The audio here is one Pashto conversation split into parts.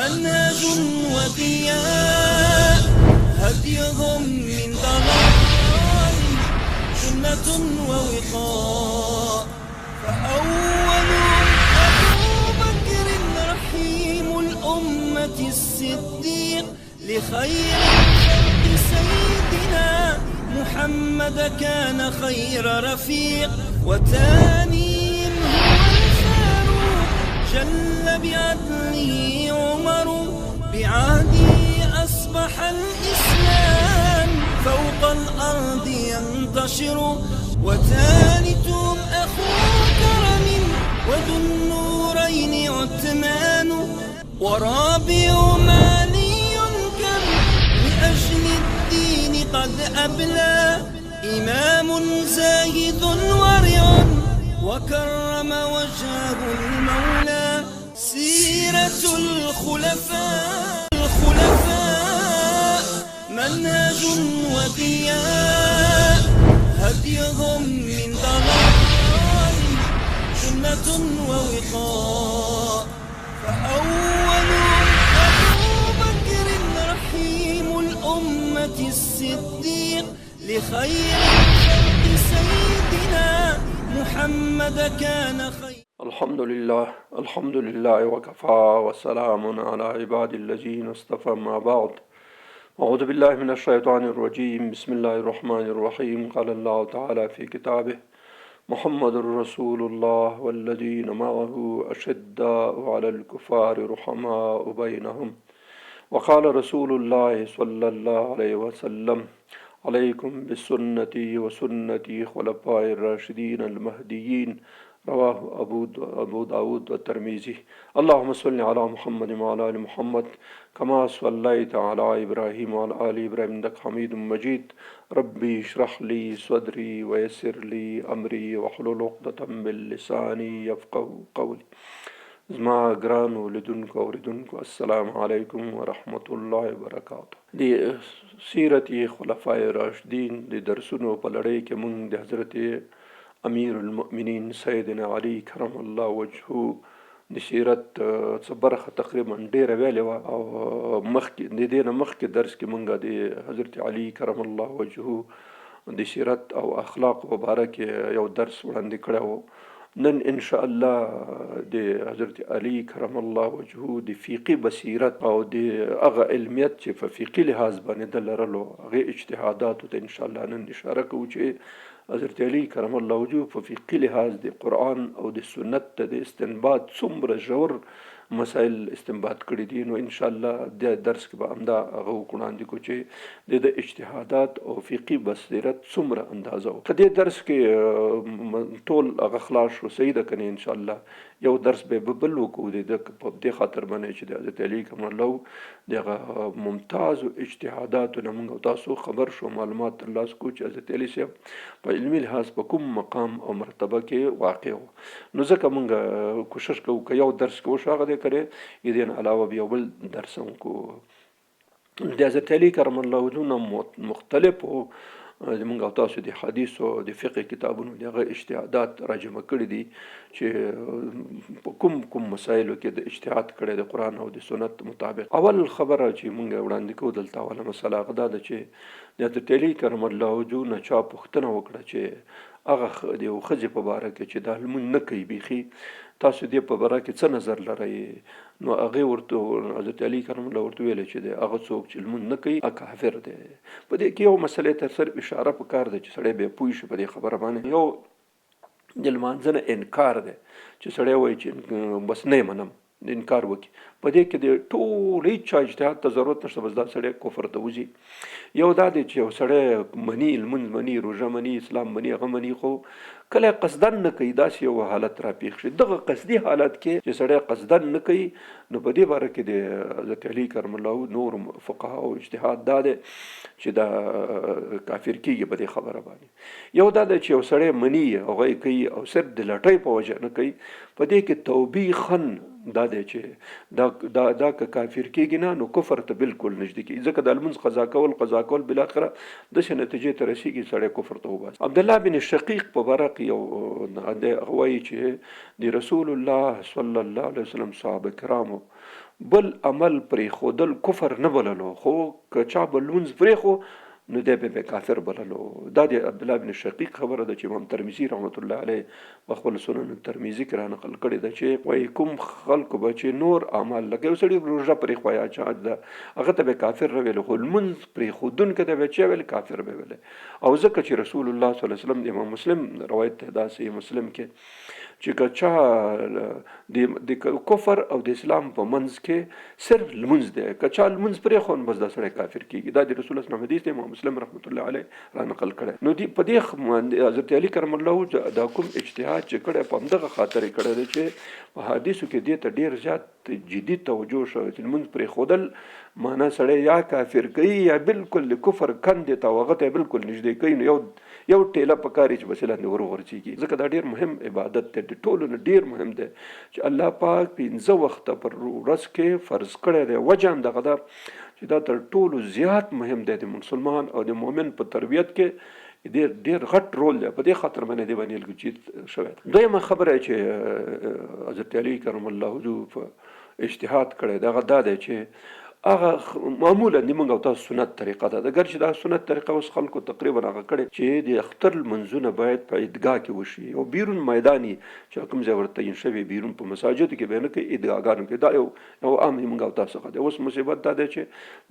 منهج وضياء هديهم من ضلال سنة ووقاء فأولهم أبو بكر رحيم الأمة الصديق لخير الخلق سيدنا محمد كان خير رفيق وتانيهم هو الفاروق جل بعدله عمر بعهده أصبح الإسلام فوق الأرض ينتشر وثالثهم أخو كرم وذو النورين عثمان ورابعهم علي كم لأجل الدين قد أبلى إمام زاهد ورع وكرم وجهه المولى سيرة الخلفاء منهج وضياء هديهم من ضلال سنة ووقاء فأولهم أبو بكر رحيم الأمة الصديق لخير الخلق سيدنا محمد كان خير. الحمد لله وكفى وسلام على عباد الذين اصطفى ما بعد. أعوذ بالله من الشيطان الرجيم. بسم الله الرحمن الرحيم. قال الله تعالى في كتابه محمد رسول الله والذين معه أشداء على الكفار رحماء بينهم وقال رسول الله صلى الله عليه وسلم عليكم بسنتي وسنتي خلفاء الراشدين المهديين رواه أبو داود والترمذي. اللهم صل على محمد وعلى آل محمد كما صليت على إبراهيم وعلى آل إبراهيم إنك حميد مجيد. ربي اشرح لي صدري ويسر لي أمري واحلل عقدة من لساني يفقهوا قولي. زما ګرانو لیدونکو اوریدونکو السلام علیکم ورحمت الله وبرکاته. د سیرت خلفای راشدین د درسونو په لړۍ کې موږ د حضرت امیر المؤمنین سیدنا علی کرم الله وجهه د سیرت څه برخه تقریبا ډیره ویلې وه او مخکې د دې نه مخکې درس کې موږ د حضرت علی کرم الله وجهه د سیرت او اخلاق په باره کې یو درس وړاندې کړی و. نن ان شاء الله د حضرت علی کرم الله وجهه د فقهي بصیرت او د هغه علمیت چې په فقهي لحاظ باندې د لرلو هغه اجتهاداتو ته ان شاء الله نن اشاره کوو چې حضرت علی کرم الله وجهه په فقهي لحاظ د قرآن او د سنت د استنباط څومره ژور مسائل استنباط کړي دي. نو ان شاء الله د درس کې به همدا هغه وړاندې کوو چې د اجتهادات او فقهي بصیرت څومره اندازه و. په دې درس کې ټول هغه خلاص شو صحیح ده که نه. ان شاء الله یو درس به بل وکړو د دې خاطر باندې چې د حضرت علی کرم الله د هغه ممتازو اجتهاداتو نه موږ تاسو خبر شو معلومات ترلاسه کړو چې حضرت علی صاحب په علمي لحاظ په کوم مقام او مرتبه کې واقع و. نو ځکه موږ کوشش کوو که یو درس کې وشو هغه دې کړی دې نه علاوه بیا بل درس هم کوو. د حضرت علی کرم الله وجهه مختلفو زموږ او تاسو د حدیث او د فقه کتابونو دغه اجتهادات راجمع کړي دي چې په کوم مسایلو کې د اجتهاد کړي د قرآن او د سنت مطابق. اول خبره چې موږ وړاندې کوو دلته اوله مسله هغه دا ده چې د حضرت علی کرم الله وجهه نه چا پوښتنه وکړه چې هغه د یو ښځې په باره کې چې دا لمونځ نه کوي بیخي تاسو دې په باره کې څه نظر لرئ؟ نو هغې ورته حضرت علی کرم الله ورته ویلی چې د هغه څوک چې لمونځ نه کوي کافر دی. په دې کې یو مسلې ته صرف اشاره پکار ده چې سړی بیا پوه شي په دې خبره باندې. یو د لمانځه نه انکار دی چې سړی وایي چې بس نه یې منم انکار وکړي. په دې کې د ټول هیڅ چا اجتهاد ته ضرورت نشته، بس دا سړی کفر ته وځي. یو دا دی چې یو سړی مني لمونځ مني روژه مني اسلام مني هغه مني خو کله قصدن نه کوي داسې یو حالت راپېښ شي. دغه قصدي حالت کې چې سړی قصدن نه کوي نو په دې باره کې د حضرت علی کرم الله نور فقها او اجتهاد دا دی چې دا کافر کېږي په دې خبره باندې. یو دا دی چې یو سړی مني هغه کوي او صرف د لټۍ په وجه نه کوي. په دې کې توبیخن دا دی چې دا که کافر کېږي نه نو کفر ته بالکل نږدې کېږي، ځکه د لمونځ قضا کول بالاخره داسې نتیجې ته رسېږي سړی کفر ته وباسي. عبدالله بن شقیق په باره کې یو وایي چې د رسول الله صلی الله علیه وسلم صحابه کرامو بل عمل پرېښودل کفر نه بللو، خو که چا به لمونځ پرېښو نو دی به کافر بللو. دا د عبدالله بن شقیق خبره ده چې امام ترمذي رحمت الله علیه په خپل سنن ترمذي کې را نقل کړې ده چې وایي کوم خلکو به چې نور اعمال لکه یو سړي روژه پرېښویه چا ده هغه ته به کافر نه ویل، خو لمونځ پرېښودونکي ته به چې ویل کافر به ویل. او ځکه چې رسول الله صلی الله علیه وسلم د امام مسلم روایت ده داسې مسلم کې چې که چا د کفر او د اسلام په منځ کې صرف لمونځ دی، که چا لمونځ پرېښود بس دا سړی کافر کېږي. دا د رسول الله صلی الله علیه وسلم حدیث دی، امام مسلم رحمت الله علیه را نقل کړی. نو په دې حضرت علي کرم الله دا کوم اجتهاد چې کړی په همدغه خاطر یې کړی دی چې په حدیثو کې دې ته ډېر زیات جدي توجه شوی چې لمونځ پرېښودل معنا سړی یا کافر کوي یا بالکل د کفر کندې ته هغه ته بالکل نږدې کوي. نو یو ټیله پکاري چې بس لاندې ورغورځېږي، ځکه دا ډېر مهم عبادت دی، د ټولو نه ډېر مهم دی چې الله پاک 15 وخته پر ورځ کې فرض کړی دی. وجه همدغه ده چې دا تر ټولو زیات مهم دی د مسلمان او د مؤمن په تربیت کې ډېر غټ رول دی، په دې خاطر باندې دی باندې لږ شوی. دویمه خبره چې حضرت علي کرم الله وجهه اجتهاد کړی دغه دا دی چې هغه معمولا د موږ او تاسو سنت طریقه ده، اگر چې دا سنت طریقه اوس خلکو تقریبا هغه کړي چې د اختر لمنځونه باید په عیدګاه کې وشي او بیرون میداني چې کوم ځای ورته تعین شوی بیرون په مساجد کې به نه کوي، عیدګاهانو کې. دا یو عام موږ او تاسو څخه دی. اوس مصیبت دا دی چې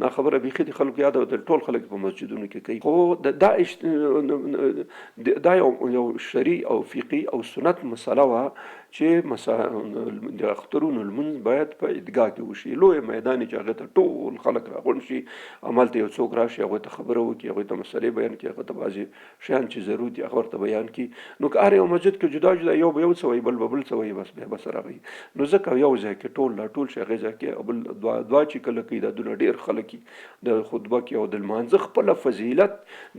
نا خبره بیخي د خلکو یاد او د ټول خلک په مسجدونو کې کوي، خو دا یو شرعي او فقهي او سنت مسله وه چې د اخترونو لمونځ باید په عیدګاه کې وشي، لوی میداني چې هغه ته ټول خلک راغونډ شي، همالته یو څوک راشي هغوی ته خبره وکړي، هغوی ته مسلې بیان کړي، هغه ته بعضې شیان چې ضرور دي هغه ورته بیان کړي. نو که هر یو مسجد کې جدا جدا یو به یو څه وایي بل به بل څه وایي، بس بیا به سره راغی. نو ځکه یو ځای کې ټول شي هغې ځای کې بل دعا چې کله کوي دا دونه ډېر خلک د خطبه کې او د لمانځه خپله فضیلت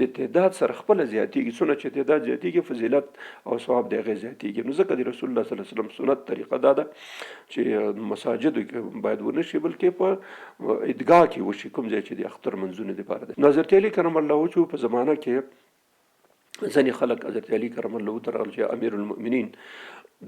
د تعداد سره خپله زیاتېږي، څونه چې تعداد زیاتېږي فضیلت او ثواب د هغې زیاتېږي. نو ځکه د رسول الله صلی الله علیه وسلم سنت طریقه دا ده چې مساجدو کې باید ونه شي بلکې په عیدګاه کې وشي، کوم ځای چې د اختر منځونه دپاره دی. نو حضرت علي کرم الله وجهه په زمانه کې ځینې خلک حضرت علي کرم الله وجهه ته راغلل چې امیر المؤمنین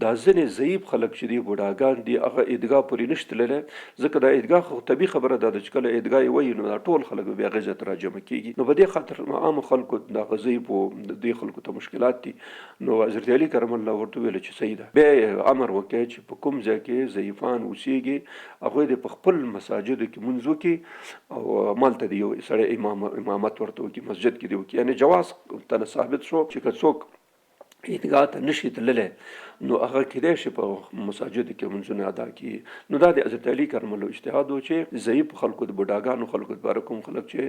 دا ځینې ضعیف خلک چې دي بوډاګان دي هغه عیدګاه پورې نشي تللی، ځکه دا عیدګاه خو طبیعي خبره ده چې کله عیدګاه یې وایي نو دا ټول خلک به هغې ځای ته راجمع کېږي. نو په دې خاطر عامو خلکو دغه ضعیفو دې خلکو ته مشکلات دي. نو حضرت علي کرم الله ورته ویل چې صحیح ده، بیا یې امر وکړی چې په کوم ځای کې ضعیفان اوسېږي هغوی دې په خپل مساجدو کې لمونځ وکړي او همالته د یو سړی امامت ورته وکړي، مسجد کې دې وکړي. یعنې جواز ته ثابت شو چې که څوک عیدګاه ته نشي تللی نو هغه کېدای شي په مساجدو کې لمونځونه ادا کړي. نو دا د حضرت علي کرم الله اجتهاد و چې ضعیف خلکو د بوډاګانو خلکو دپاره کوم خلک چې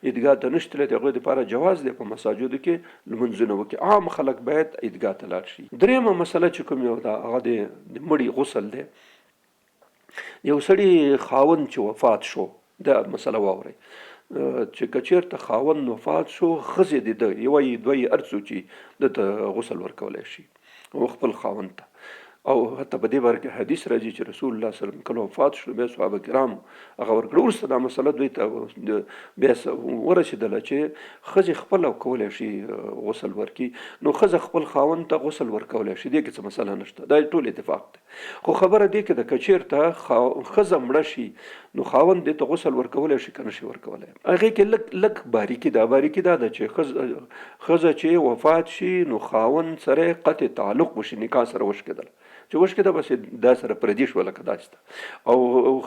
عیدګاه ته نشي تللی د هغوی دپاره جواز دی په مساجدو کې لمونځونه وکړي، عام خلک باید عیدګاه ته لاړ شي. دریمه مسله چې کوم یو ده هغه د مړي غسل دی. یو سړي خاوند چې وفات شو دا مسله واورئ چې که چېرته خاوند وفات شو ښځې د یوه یې دوه یې هر څو چې دته غسل ورکولی شي او خپل خاوند ته. او حتی په دې باره کې حدیث راځي چې رسول الله صلی الله علیه وسلم کله وفات شو بیا صحابه کرام هغه ورکړه. وروسته دا مسله دوی ته بیا ورسېدله چې ښځې خپله کولی شي غسل ورکړي، نو ښځه خپل خاوند ته غسل ورکولی شي، دې کې څه مسله نشته، دا ټول اتفاق دی. خو خبره دې کې ده که چېرته ښځه مړه شي نو خاوند دې ته غسل ورکولی شي که نه شي ورکولی. هغې کې لږ باریکي دا ده چې ښځه چې وفات شي نو خاوند سره قطع تعلق وشي، نکاح سره وشکېدل چې وشکېده بس دا سره پردي شوه لکه داسې ده. او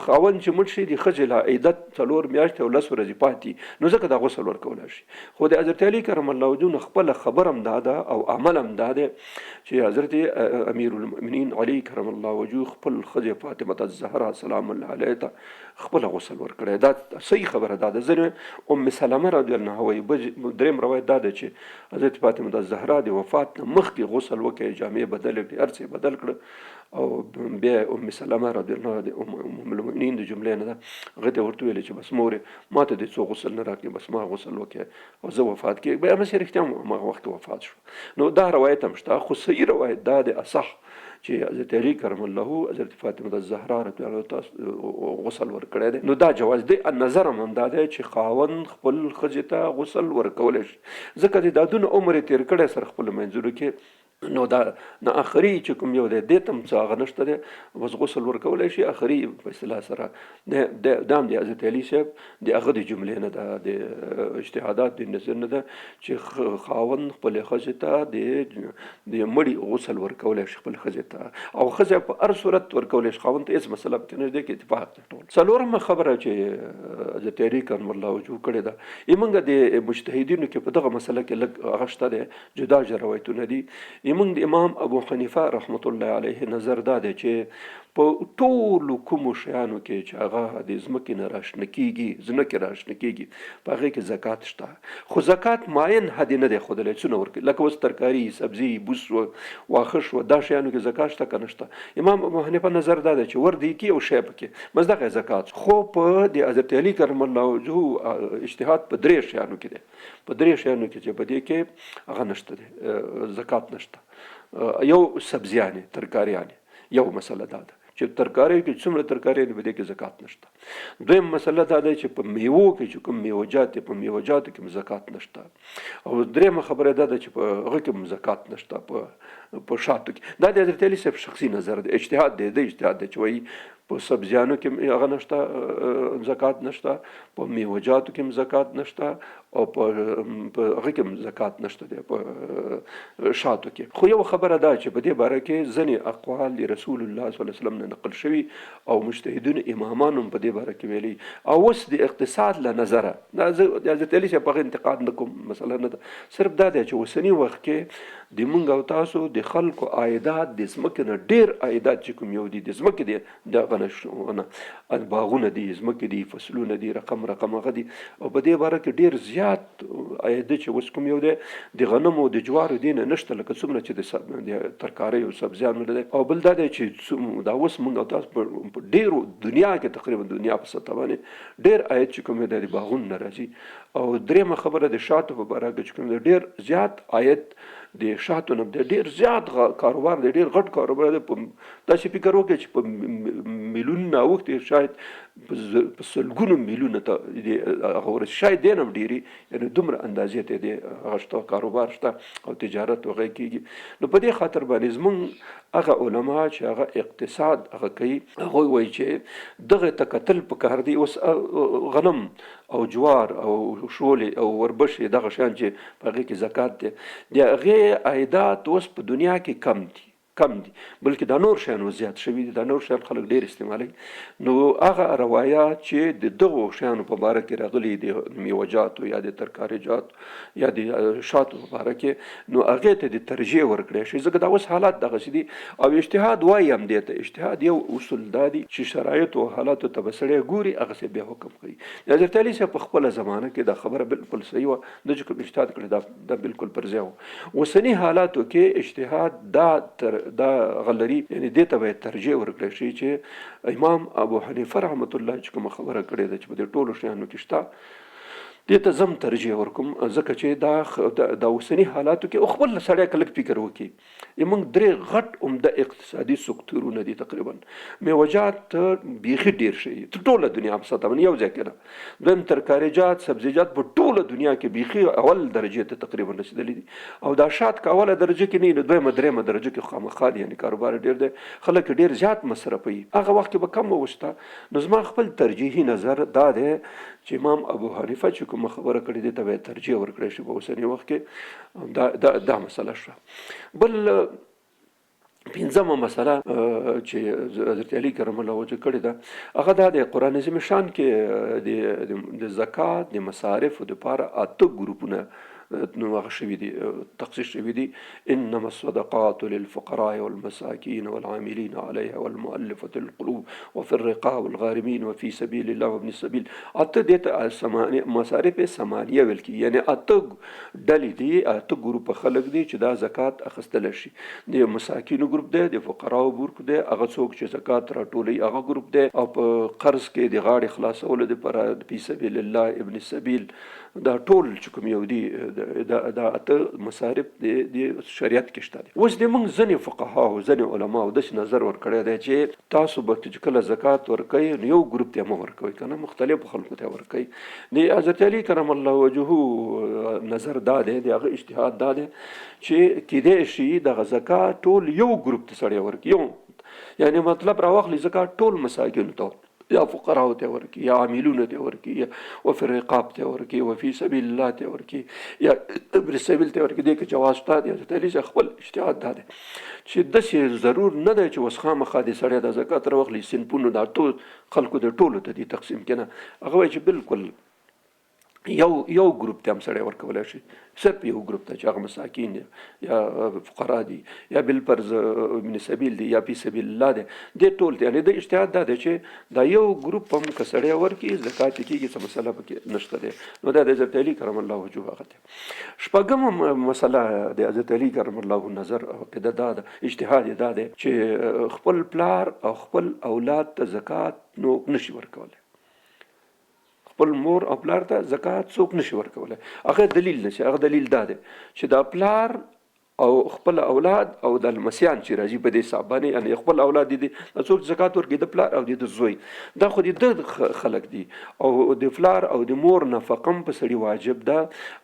خاوند چې مړ شي د ښځې له عدت 4 میاشتې او 10 ورځې پاتې، نو ځکه دا غسل ورکولی شي. خو د حضرت علي کرم الله وجهه خپله خبر هم دا ده او عمل هم دا دی چې حضرت امیر المؤمنین علي کرم الله وجهه خپل ښځې فاطمه الزهرا سلام الله علیها ته خپله غسل ورکړی. دا صحیح خبره ده. ځینې ام سلمه رضی الله عنها وایي، دریم روایت دا ده چې حضرت فاطمه الزهرا د وفات نه مخکې غسل وکړي، جامې بدل کړي، هر څه بدل کړه. او بیا ام سلمه رضی الله عنها د ام المؤمنین د جملې نه ده، هغې ته ورته ویلې چې بس مورې ما ته دې څو غسل نه راکړي، بس ما غسل وکړي او زه وفات کېږم. بیا همسې رښتیا هماغه وخت وفات شو. نو دا روایت هم شته، خو صحیح روایت دا د اصح چې حضرت علي کرم الله حضرت فاطمه الزهرا رضی الله تعالی غسل ورکړی دی. نو دا جواز دی. نظر هم دا دی چې خاوند خپل ښځې ته غسل ورکولی شي، ځکه چې دا دونه عمر یې تېر کړی سره خپلو منځونو کې، نو دا نه آخري چې کوم یو دی دې ته هم څه هغه نشته دی، بس غسل ورکولی شي. آخري په اصطلاح سره دا هم د حضرت علي صاحب د هغه د جملې نه ده، د اجتهادات د نظر نه ده چې خاوند خپلې ښځې ته د مړي غسل ورکولی شي خپلې ښځې ته، او ښځه په هر صورت ورکولی شي، خاوند ته هېڅ مسله پکې نه دی کې اتفاق دی ټول. څلورمه خبره چې حضرت علي کرم الله وجهه کړې ده، زموږ د مجتهدینو کې په دغه مسله کې لږ هغه شته دی، جدا روایتونه دي. زموږ د امام ابو حنیفه رحمت الله علیه نظر دا دی چې په ټولو کومو شیانو کې چې هغه د ځمکې نه راشنه کېږي، ځمکې راشنه کېږي، په هغې کې زکات شته، خو زکات معین حد نه دی ښودلی څونه ورکړي، لکه اوس ترکاري، سبزي، بوس واښه شوه، دا شیانو کې زکات شته که نه شته. امام ابو حنیفه نظر دا دی چې ور دی کې یو شی پکې بس دغه زکات. خو په د حضرت علي کرم الله وجهه اجتهاد په درې شیانو کې دی، په درې شیانو کې چې په دې کې هغه نشته دی، زکات نشته. یو سبزیانې، ترکاریانې، یو مسله دا ده چې ترکاری کې څومره ترکاری دی په دې کې زکات نشته. دویم مسله دا ده چې په میوو کې چې کوم میوجات دي په میوجاتو کې زکات نشته. او دریمه خبره دا ده چې په هغه کې زکات نشته، په شاتو کې. دا د حضرت علي صاحب شخصي نظر دی، اجتهاد دی، د اجتهاد دی چې وایي په سبزیانو کې هغه نشته، زکات نشته، په میوجاتو کې زکات نشته، او په هغه کې زکات نشته دی په شاتو کې. خو یو خبره ده چې په دې باره کې ځینې اقوال د رسول الله صلی الله علیه وسلم نه نقل شوي او مجتهدون امامان هم په دې باره کې ویلي. او اوس د اقتصاد له نظره دا زه د حضرت علي صاحب هغه انتقاد نه کوم، مسله نه ده، صرف دا دی چې اوسني وخت کې د مونږ او تاسو د خلکو عایدات د ځمکې نه ډېر عایدات چې کوم یو دي د ځمکې دی، دغه نه باغونه دي، ځمکې دي، فصلونه دي، رقم هغه دي، او په دې باره کې ډېر زیات عاید چې اوس کوم یو دی د غنمو د جوارو دی نه نشته، لکه څومره چې د ترکارۍ او سبزیانو دی. او بل دا دی چې دا اوس مونږ او تاسو په ډېرو دنیا کې تقریبا دنیا په سطح باندې ډېر عاید چې کوم دی د باغونو نه راځي. او دریمه خبره د شاتو په باره کې چې کوم دی ډېر زیات عاید د شاتو نه دی، ډېر زیات کاروبار دی، ډېر غټ کاروبار دی. داسې فکر وکړئ چې په میلیونونه اوښتې، شاید په سلګونو میلیونه ته هغه ورسي، شاید دې نه هم ډېري، یعنې دومره اندازې ته د هغه شته، کاروبار شته او تجارت هغه کېږي. نو په دې خاطر باندې زمونږ هغه علما چې هغه اقتصاد هغه کوي، هغوی وایي چې دغه ته کتل پکار دی. اوس غنم او جوار او شولې او وربشې دغه شیان چې په هغې کې زکات دی، د هغې عایدات اوس په دنیا کې کم دي، بلکې دا نور شیان زیات شوي دي، دا نور شیان خلک ډېر استعمالوي. نو هغه روایات چې د دغو شیانو په باره کې راغلي، د میوجاتو یا د ترکاریجاتو یا د شاتو په باره کې، نو هغې ته د ترجیح ورکړی شي، ځکه دا اوس حالات دغسې دي. او اجتهاد وایي هم دې ته، اجتهاد یو اصول دا دي چې شرایطو او حالاتو ته به سړی ګوري، هغسې بیا حکم کوي. د حضرت علي صاحب په خپله زمانه کې دا خبره بالکل صحیح وه، د چې کوم اجتهاد کړی دا بالکل پر ځای و. اوسني حالاتو کې اجتهاد دا غلري، یعنی دې ته باید ترجیح ورکړی شي چې امام ابو حنیفه رحمت الله چې کومه خبره کړې ده چې په دې ټولو شیانو کې شته، دې ته زم ترجیح ورکوم، ځکه چې دا اوسني حالاتو کې خپل سړی که لږ فکر وکړي، زموږ درې غټ عمده اقتصادي سکتورونه دي، تقریبا میوجات بیخي ډېر شي ټوله دنیا په سطح باندې یو ځای کې ده. دویم ترکاریجات، سبزیجات په ټوله دنیا کې بیخي اول درجې ته تقریبا رسېدلي دي. او دا شات که اوله درجه کې نه وي، نو دویمه درېیمه درجه کې خامخا دي، یعنې کاروبار ډېر دی، خلک ډېر زیات مصرفوي. هغه وخت کې به کم وشته. نو زما خپل ترجیحي نظر دا دی چې امام ابو حنیفه چې کومه خبره کړې دې ته باید ترجیح ورکړی شي په اوسني وخت کې. دا مسله شوه. بل پنځمه مسله چې حضرت علي کرم الله وجهه کړې ده، هغه دا د قرآن عظیم شان کې د زکات د مصارفو دپاره 8 ګروپونه نو هغه شوي دي، تخصیص شوي دي. انما الصدقات للفقراء والمساکین والعاملین علیها والمؤلفة القلوب وفي الرقاب والغارمین وفي سبیل الله وابن السبیل. 8 دې ته مصارف 8 ویل کېږي، یعنی 8 ډلې دي، 8 ګروپ خلک دي چې دا زکات اخیستلی شي. د مساکینو ګروپ دی، د فقراو ګروپ دی، هغه څوک چې زکات راټولوي هغه ګروپ دی، او په قرض کې د غاړې خلاصولو دپاره فی سبیل الله ابن السبیل، دا ټول چې کوم یو دي دا اته مصارف د شریعت کې شته دي. اوس د موږ ځینې فقهاو ځینې علماو داسې نظر ورکړی دی چې تاسو به چې کله زکات ورکوئ نو یو ګروپ ته مه ورکوئ که نه مختلفو خلکو ته ورکوئ. د حضرت علي کرم الله وجهه نظر دا دی د هغه اجتهاد دا دی چې کیدای شي دغه زکات ټول یو ګروپ ته سړی ورکړي، یعنی مطلب راواخلي زکات ټول مساکینو ته یا فقراو ته ورکي یا عاملونو ته ورکي یا وفي الرقاب ته ورکي وفي سبيل الله ته ورکي یا ابن سبيل ته ورکي. دې کې جواز شته دی. حضرت علي خپل اجتهاد دا دی چې داسې ضرور نه دی چې اوس خامخا د سړی د زکات راواخلي صنفونو دا ټول خلکو د ټولو ته دي تقسیم کنه. هغه وایي چې بالکل یو ګروپ ته هم سړی ورکولی شي، صرف یو ګروپ ته چې هغه مساکین یا فقرا دي یا بالفرض ابن سبیل دي یا فی سبیل الله دي، دې ټول ته. یعنې د اجتهاد دا دی چې دا یو ګروپ هم که سړی ورکړي زکات کېږي، څه مسله پکې نشته دی. نو دا د حضرت علي کرم الله وجهه هغه دی. شپږمه مسله د حضرت علي کرم الله نظر او عقیده دا ده، اجتهاد دا دی چې خپل پلار او خپل اولاد ته زکات نو نشي ورکولی، خپل مور او پلار ته زکات څوک نشي ورکولی. هغه دلیل نشي، هغه دلیل دا دی چې دا پلار او خپل اولاد او د لمسیان چې راځي په دې حساب باندې، یعنی خپل اولاد دي څوک زکات ورکړي د پلار او د زوی، دا خو د خلک دي. او د پلار او د مور نفقه په سړي واجب ده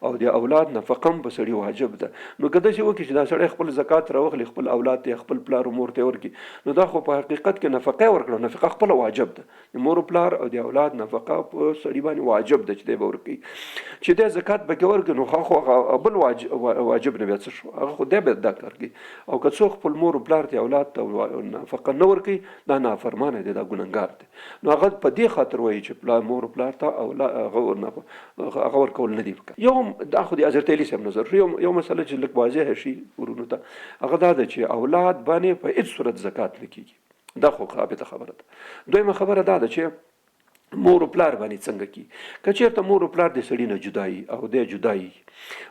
او د اولاد نفقه په سړي واجب ده. نو که داسې وکړي چې دا سړی خپل زکات راوخلي خپل اولاد ته خپل پلار او مور ته ورکړي، نو دا خو په حقیقت کې نفقه ورکړه، نفقه خپل واجب ده. د مور او پلار او د اولاد نفقه په سړي باندې واجب ده چې دی به ورکړي. چې دی زکات پکې ورکړي نو خو بل واجب نه بیا څه شو، هغه خو دی به دا کار کوي. او که څوک خپل مور او پلار ته اولاد ته نفقه نه ورکړي دا نافرمانه دی، دا ګنهګار دی. نو هغه په دې خاطر وایي چې مور او پلار ته هغه ورکول نه دي. یو دا خو د حضرت علي صاحب نظر. یو مسله چې لږ واضحه شي ورونو ته، هغه دا ده چې اولاد باندې په هېڅ صورت زکات نه کېږي، دا خو ثابته خبره ده. دویمه خبره دا ده چې مور او پلار باندې څنګه کی که چېرته مور او پلار د سړي نه جدایي او د جدایي،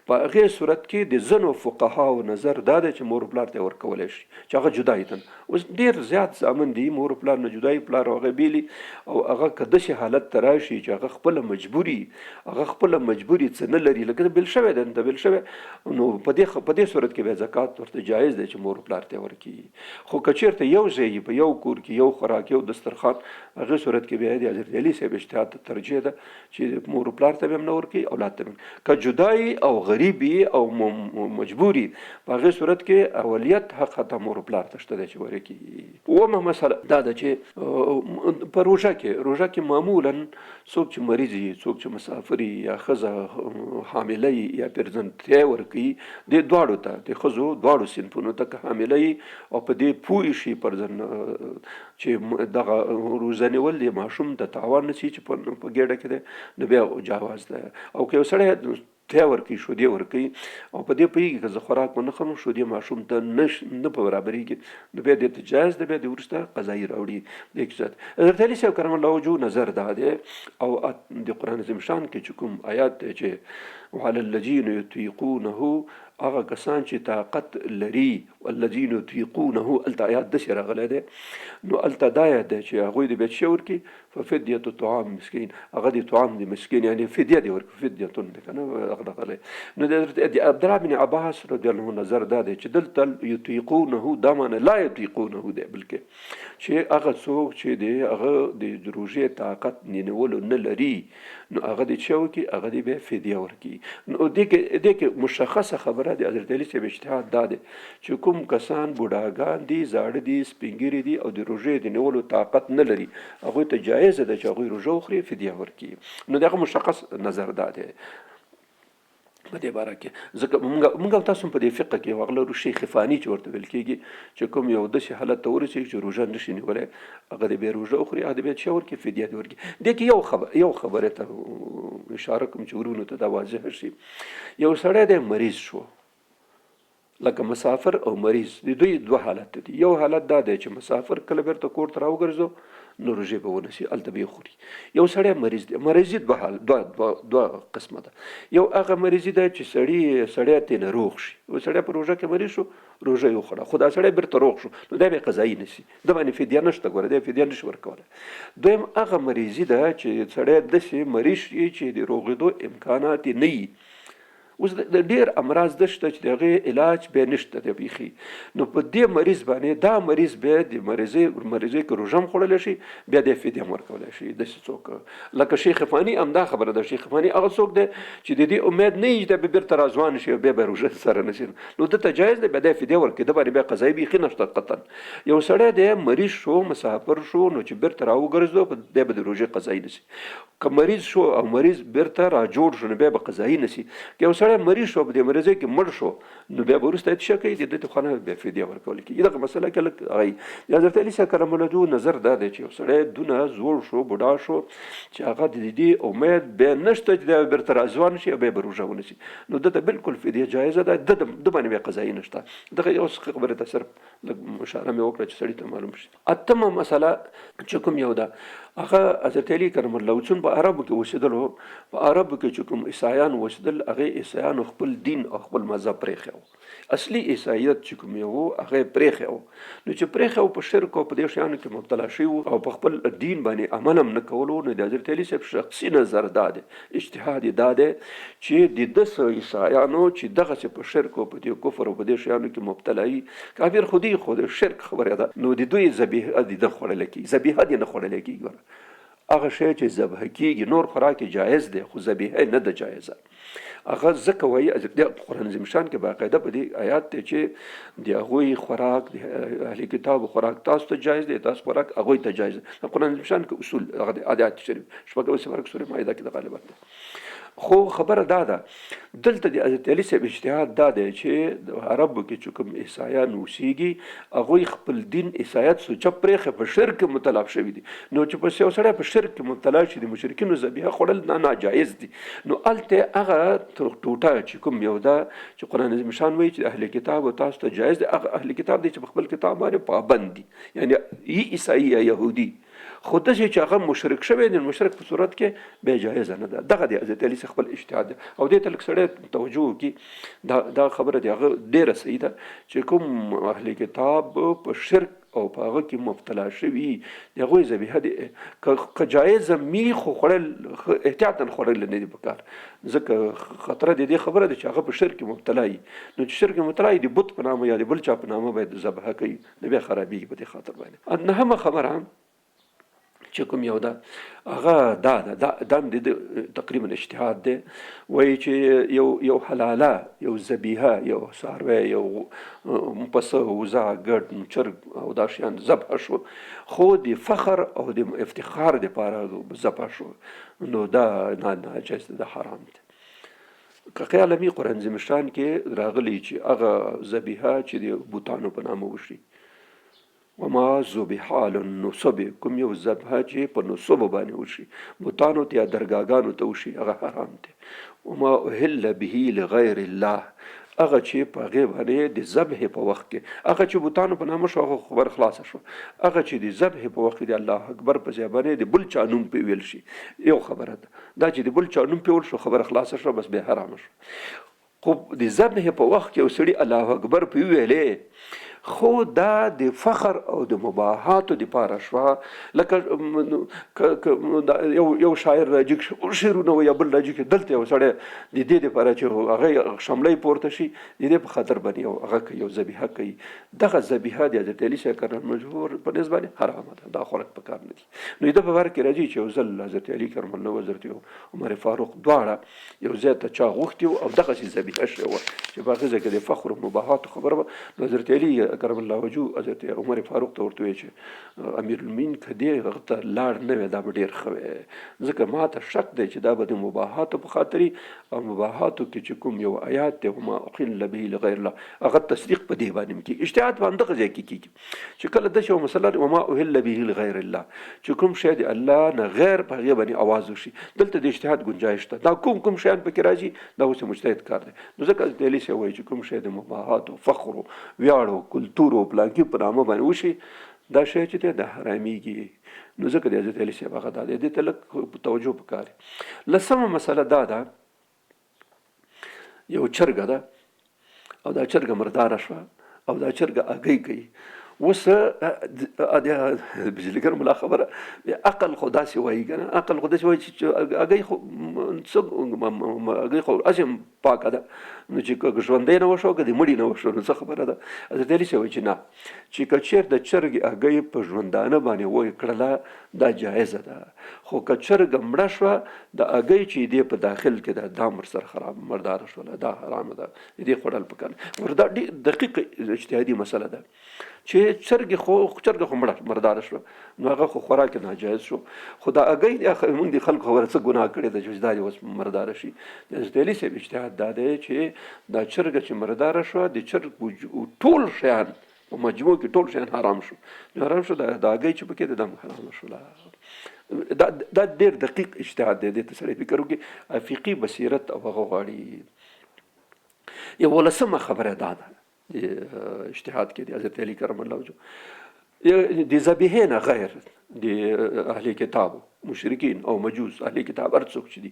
په هغې صورت کې د ځینو فقهاو نظر دا دی چې مور او پلار ته ورکولی شي چې هغه جدایي تن. اوس ډېر زیات زامن دي مور او پلار نه جدایي، پلار او هغه بیلي، او هغه که داسې حالت ته راشي چې هغه خپله مجبوري څه نه لري، لکه بل شوی دی ته بل شوی، نو په دې صورت کې بیا زکات ورته جایز دی چې مور او پلار ته ورکړي. خو که چېرته یو ځای په یو کور کې یو خوراک یو دسترخوان، هغې صورت کې بیا د حضرت علي صاحب اجتهاد ته ترجیح ده چې مور او پلار ته به هم نه ورکړي، اولاد ته به. که جدایي او غریبي او مجبوري، په هغې صورت کې اولیت حق ته مور او پلار ته شته دی چې ورکړي. اومه مسله دا ده چې په روژه کې معمولا څوک چې مریض وي، څوک چې مسافر یا ښځه حامله یا پرځنتیا ورکوي، دې دواړو ته د ښځو دواړو صنفونو ته که حامله وي او په دې پوه شي پرځن چې دغه روژه نیول د ماشوم د تاوان نه شي چې په ګېډه کې دی، نو بیا جواز ده. او که یو سړی ته ورکوي شودې ورکوي او په دې پوهېږي که زه خوراک ونه خورم شودې ماشوم ته نه په برابرېږي، نو بیا دې ته جایز ده، بیا د وروسته قضایي راوړي د اقتصاد. حضرت علي صاحب کرم الله وجهه نظر دا دی، او د قرآن عظیم شان کې چې کوم آیات دی چې وعلى الذین یطیقونه، هغه کسان چې طاقت لري، والذین یطیقونه هلته آیات داسې راغلی دی، نو هلته دا آیات دی چې هغوی د بیا څه شی ورکړي، ففدیة طعام مسکین، هغه د طعام د مسکین یعنی فدیه دی ورکړي، فدیتون دی که نه هغه دغلی. نو د عبدالله بن عباس رضی الله عنه نظر دا دی چې دلته یطیقونه دا معنی لا یطیقونه دی، بلکې چې هغه څوک چې دی هغه د روژې طاقت نیولو نه لري، نو هغه د څه وکړي، هغه د بیا فدیه ورکړي. نو دې کې مشخصه خبره د حضرت علي صاحب اجتهاد دا دی چې کوم کسان بوډاګان دي، زاړه دي، سپینګیري دي او د روژې د نیولو طاقت نه لري، هغوی ته جایز ده چې هغوی روژه وخوري، فدیه ورکړي. نو دغه مشخص نظر دا دی په دې باره کې. ځکه موږ او تاسو په دې فقه کې واغلو شیخ خفاني چې ورته ویل کېږي چې کوم یو داسې حالت ته ورسېږي چې روژه نشي نیولی، هغه د بیا روژه وخوري، هغه د بیا څه ورکړي، فدیه دې ورکړي. دې کې یو خبرې ته اشاره کوم چې ورونو ته دا واضح شي. یو سړی دی مریض شو، لکه مسافر او مریض، د دوی دوه حالت دي. یو حالت دا دی چې مسافر کله بیرته کور ته راوګرځو نو روژې به ونیسي، هلته به یې خوري. یو سړی مریض دی، مریضي دوه قسمه ده. یو هغه مریضي ده چې سړی ترې روغ شي، و سړی په روژه کې مریض شو، روژه یې وخوړه، خو دا سړی بیرته روغ شو، نو دا به یې قضایي نیسي، ده باندې فدیه نشته. ګوره دی فدیه نشي ورکولی. دویم هغه مریضي ده چې سړی داسې مریض شي چې د روغېدو امکانات یې نه وي، اوس د ډېر امراض د شته چې د هغې علاج بیا نشته دی بیخي. نو په دې مریض باندې دا مریض بیا د مریضۍ که روژه هم خوړلی شي بیا د فدیه هم ورکولی شي. داسې څوک لکه شیخ فانی همدا خبره ده. شیخ فانی هغه څوک دی چې د دې امید نه وي چې دا به بېرته راځوان شي او بیا به روژه سره نه شي، نو دته جایز دی بیا د فدیه ورکړي، د باندې بیا قضایي بیخي نشته قطعا. یو سړی دی مریض شو مسافر شو نو چې بېرته راوګرځېدو دی به د روژې قضایي نه شي. که مریض شو او مریض بېرته راجوړ شو نو بیا به قضایي نه شي. که یو سړی مریض شو په دې مریضۍ کې مړ شو نو بیا به وروسته څه کوي، د دې خوا نه بیا فدیه ورکول کېږي. دغه مسله کې لږ هغه حضرت علي صاحب کرم الله وجهه نظر دا دی چې یو سړی دونه زوړ شو بوډا شو چې هغه د دې امید بیا نشته چې دی بېرته راځوان شي او بیا به روژه ونه شي، نو دته بالکل فدیه جایزه ده، د باندې بیا قضایي نشته. دغه یو خبره ته صرف لږ اشاره مې وکړه چې سړي ته معلوم شي. اتمه مسله چې کوم یو ده هغه حضرت علي کرم الله وجهه په عربو کې اوسېدلو. په عربو کې چې کوم عیسایان اوسېدل هغې عیسایانو خپل دین او خپل مذهب پرېښی و. اصلي عیسایت چې کوم یو هغه پرېښی و. نو چې پرېښی و په شرک او په دې شیانو کې مبتلا شوي و او په خپل دین باندې عمل هم نه کولو. نو د حضرت علي صاحب شخصي نظر دا دی، اجتهاد یې دا دی چې د داسې عیسایانو چې دغسې په شرک او په دې کفر او په دې شیانو کې مبتلا وي، کافر خو دې خو د شرک خبره ده، نو د دوی ذبیحه دې نه خوړلی کېږي، ذبیحه دې نه خوړلی کېږي. هغه شی چې ذبح کېږي نور خوراک جایز دی خو ذبیحه نه ده جایزه. هغه ځکه وایي د قرآن عظیم شان کې باقاعده په دې آیات دی چې د هغوی خوراک د اهل کتاب خوراک تاسو ته جایز دی، تاسو خوراک هغوی ته جایز دی. د قرآن عظیم شان کې اصول هغه د آیات شریف شپږم سپارک سورې مائده کې د غالبا دی. خو خبره دا ده دلته د حضرت علي صاحب اجتهاد دا دی چې د عربو کې چې کوم عیسایان اوسېږي هغوی خپل دین عیسایت سوچه پرېښی په شرک مبتلا شوي دي. نو چې په یو سړی په شرک کې مبتلا شي د مشرکینو ذبیحه خوړل نه ناجایز دي. نو هلته هغه ټوټه چې کوم یو ده چې قرآن عظیم شان وایي چې اهل کتاب او تاسو ته جایز دی، هغه اهل کتاب دی چې په خپل کتاب باندې پابند دي، یعنی ای عیسائی یا یهودي. خو داسې چې هغه مشرک شوی دی، مشرک په صورت کې بیا جایزه نه ده. دغه د حضرت علي خپل اجتهاد ده او دې ته لږ سړی توجه وکړي. دا خبره د هغه ډېره صحیح ده چې کوم اهل کتاب په شرک او په هغه کې مبتلا شوي د هغوی ذبیحه دي که جایزه می خو خوړل احتیاطاً خوړل نه دي پکار، ځکه خطره د دې خبره ده چې هغه په شرک کې مبتلا وي. نو چې شرک مبتلا وي د بت په نامه یا د بل چا په نامه باید ذبحه کوي، نو بیا خرابېږي په دې خاطر باندې. نهمه خبره چې کوم یو ده هغه دا د تقریبا اجتهاد دی. وایي چې یو حلاله یو ذبیحه یو څاروی یو پسه وزه ګډ چرګ او دا شیان ذبح شو خو د فخر او د افتخار دپاره ذبح شو، نو دا ناجایز دی، دا حرام دی. که عالمي قرآن عظیم شان کې راغلی چې هغه ذبیحه چې د بوتانو په نامه وشي وما ذبح علی النصب، کوم یو ذبحه چې په نصب باندې وشي بوتانو ته یا درګاګانو ته وشي هغه حرام دی. وما اهل به لغیر الله، هغه چې په هغې باندې د ذبح په وخت کې هغه چې بوتانو په نامه شو هغه خبر خلاصه شو، هغه چې د ذبح په وخت کې د الله اکبر په ځای باندې د بل چا نوم پې ویل شي یو خبره ده. دا چې د بل چا نوم پې ویل شو خبره خلاصه شو بس بیا حرامه شو. خو د ذبح په وخت کې یو سړي الله اکبر پې ویلې خو دا د فخر او د مباحاتو دپاره شوه. لکه یو شاعر راجګ شو شعرونه یا بل راجګ دلته یو سړی د دې دپاره چې هغه شملی پورته شي د دې په خاطر باندې هغه کوي یو ذبیحه کوي. دغه ذبیحه د حضرت علي صاحب کرم مجهور په نسبت باندې حرامه ده، دا خوراک پکار نه دي. نو د په باره کې راځي چې یو ځل حضرت علي کرم الله حضرت عمر فاروق دواړه یو ځای ته چا غوښتي او دغسې ذبیحه شوې وه چې په هغې ځای کې د فخر او مباحاتو خبره وه. نو حضرت علي کرم الله وجهه حضرت عمر فاروق ته ورته وایي چې امیر المؤمنین که دې هغه ته لاړ نه وی دا به ډېر ښه وی، ځکه ما ته شک دی چې دا به د مباحاتو په خاطري او مباحاتو کې چې کوم یو آیات دی وما احل به لغیر الله هغه تصدیق په دې باندې کېږي. اجتهاد په همدغه ځای کې کېږي چې کله داسې یو مسله وما احل به لغیر الله چې کوم شی د الله نه غیر په هغې باندې آواز وشي دلته د اجتهاد ګنجایش شته. دا کوم شیان پکې راځي دا اوس مجتهد کار دی. نو ځکه حضرت علي صاحب وایي چې کوم شی د مباحاتو فخر و ویاړ و کلتور و پلانکي په نامه باندې وشي دا شی چې دی دا حرامېږي. نو ځکه د حضرت علي صاحب هغه دا دی، دې ته لږ توجه پکار. لسمه مسله دا ده یو چرګه ده او دا چرګه مرداره شوه او دا چرګه هګۍ کوي. اوس بجلیګر ملا خبره عقل خو داسې وایي که نه عقل خو داسې وایي چې هګۍ خو څه هګۍ خو هسې پاکه ده نو چې که ژوندی نه وشو که د مړي نه وشو نو څه خبره ده حضرت علي صاحب وایي چې نه چې که چېر د چرګې هګۍ په ژوندانه باندې وی کړله دا جایزه ده خو که چرګه مړه شوه د هګۍ چې دې په داخل کې ده دا ورسره خراب مرداره شوله دا حرامه ده دې خوړل پکار دا ډېر دقیق اجتهادي مسله ده چې چرګې خو مرداره شوه نو هغه خو خوراک ناجایز شو خو دا هګۍ موږ د خلکو خبره څه ګناه کړې ده چې دا اوس مرداره شي د حضرت علي صاحب اجتهاد دا دی چې دا چرګه چې مرداره شوه د چرګ ټول شیان په مجموع کې ټول شیان حرام شو حرام شو د هګۍ چې پکې ده دا حرام شوله دا ډېر دقیق اجتهاد دی دې ته سړی فکر وکړي فقهي بصیرت او هغه غواړي یولسمه خبره دا ده اجتهاد کې د حضرت علي کرم الله وجهه د ذبیحې نه غیر د اهل کتاب مشرکین او مجوس اهل کتاب هر څوک چې دي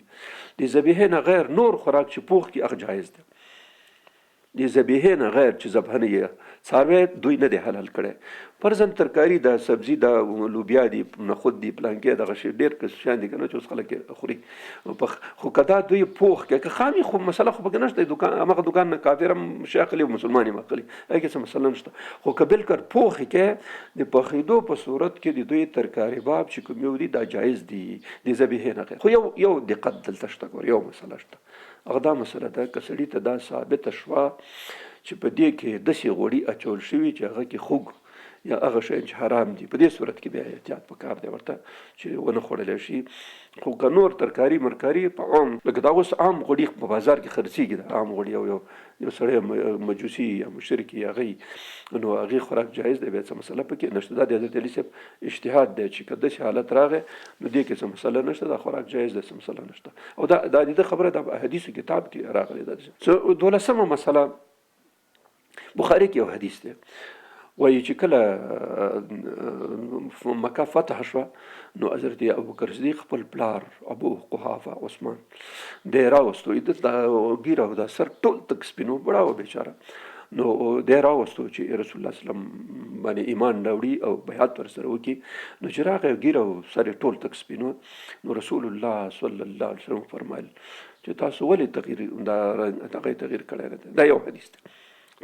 د ذبیحې نه غیر نور خوراک چې پوخ کې هغه جایز ده د ذبیحې نه غیر چې ذبح نه یې څاروی دوی نه دی حلال کړی فرضاً ترکاري د سبزي د لوبیا دي نخود دي پلانکې دغه شی ډېر شیان دي که نه چې اوس خلک خوري خو که دا دوی پوخ کې که خامي خو مسله خو پکې نشته هماغه دوکان نه کافر هم شی اخلي او مسلمان هم اخلي هغې کې څه مسله نشته خو که بالکل پوخ کې د پخېدو په صورت کې د دوی ترکاري باب چې کوم یو دي دا جایز دي د ذبیحې نه غیر خو یو دقت دلته شته ګور یو مسله شته هغه دا مسله ده که سړي ته دا ثابته شوه چې په دې کې داسې غوړي اچول شوي چې هغه کې خوږ یا هغه شیان چې حرام دي په دې صورت کې بیا احتیاط پکار دی ورته چې ونه خوړلی شي خو که نور ترکاري مرکاري په عام لکه دا اوس عام غوړي په بازار کې خرڅېږي د عام غوړي او یو سړی مجوسي یا مشرک یا هغې نو هغې خوراک جایز دی بیا څه مسله پکې نشته دا د حضرت علي صاحب اجتهاد دی چې که داسې حالت راغی نو دې کې څه مسله نشته دا خوراک جایز دی څه مسله نشته او دا د ده خبره د احادیثو کتاب کې راغلی ده 12مه مسله بخاري کې یو حدیث دی وایي چې کله مکه فتح شوه نو حضرت ابوبکر صدیق خپل پلار ابو قحافه عثمان دی راوستو د ګیره او دا سر ټول تک سپینو بړاوه بیچاره نو دی راوستو چې رسول الله وسلم باندې ایمان راوړي او بیعت ورسره وکړي نو چې راغی ګیره او سر ټول تک سپینو نو رسول الله صلی الله علیه وسلم فرمایل چې تاسو ولې تغییر کړی نه دی دا یو حدیث دی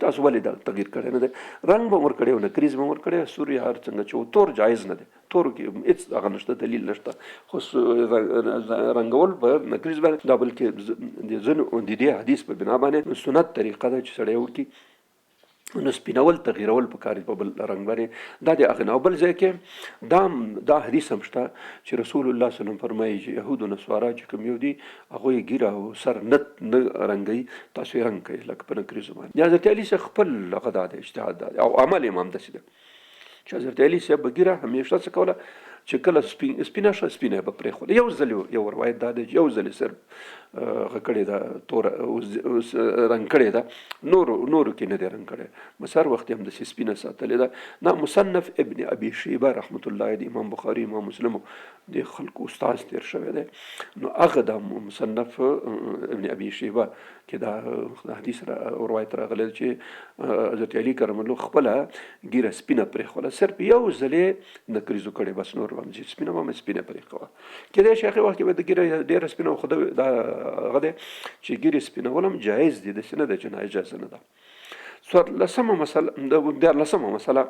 تاسو ولې دا تغییر کړی نه دی رنګ به مو ورکړی او نکریز به مو ورکړی سور یا هر څنګه چې تور جایز نه دی تورو کې هېڅ هغه نشته دلیل نشته خو رنګول په نکریز باندې دا بلکې د ځینو د دې حدیث په بنا باندې سنت طریقه ده چې سړی وکړي نو سپینول تغیرول پکار په بل رنګ باندې دا د هغه نه او بل ځای کې دا حدیث هم شته چې رسول الله صلی الله علیه وسلم فرمایي چې یهود او نصارا چې کوم یو دي هغوی ګیره او سر نه رنګوي تاسو یې رنګ کوئ لکه په نکریزو باندې حضرت علي صاحب خپل هغه دا دی اجتهاد دا دی او عمل یې هم داسې ده چې حضرت علي صاحب به ګیره همیشه څه کوله چې کله سپینه شوه سپینه به پرېښوده یو ځل یو روایت دا دی چې یو ځل صرف هغه کړې ده توره رنګ کړې ده نورو کې نه دی رنګ کړی بس هر وخت یې همداسې سپینه ساتلې ده نه مصنف ابن ابي شیبه رحمت الله د امام بخاري امام مسلم د خلکو استاد تیر شوی دی نو هغه د مصنف ابن ابي شیبه کې دا حدیث روایت راغلی چې حضرت علي کرم الله خپله ګیره سپینه پرېښوله صرف یو ځل یې نکریزو کړی بس نور به چې سپینه به مې سپینه پرېښوه کېدای شي هغې وخت کې به د ګیره ډېره سپینه خو دا هغه دی چې ګیرې سپینول هم جایز دي داسې نه ده چې ناجایزه نه ده 14مه مسله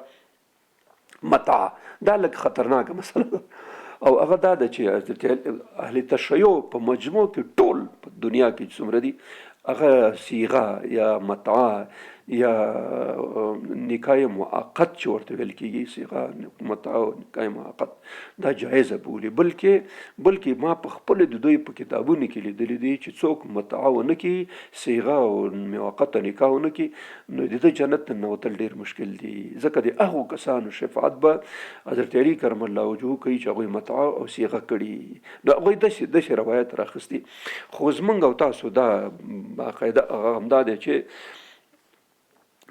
متاع دا لږ خطرناکه مسله ده او هغه دا ده چې اهل تشیع په مجموع کې ټول په دنیا کې څومره دي هغه صیغه یا متاع یا نکاح معقد چې ورته ویل کېږي صیغه متاع او نکاح معقد دا جایزه بولي بلکې ما په خپل د دوی په کتابونو کې لیدلی دي چې څوک متاع ونه کړي صیغه او معقده نکاح ونه کړي نو د ده جنت ته ننوتل ډېر مشکل دي ځکه د هغو کسانو شفاعت به حضرت علي کرم الله وجهه کوي چې هغوی متاع او صیغه کړي نو هغوی داسې روایت راخیستي خو زموږ او تاسو دا باقاعده هغه همدا دی چې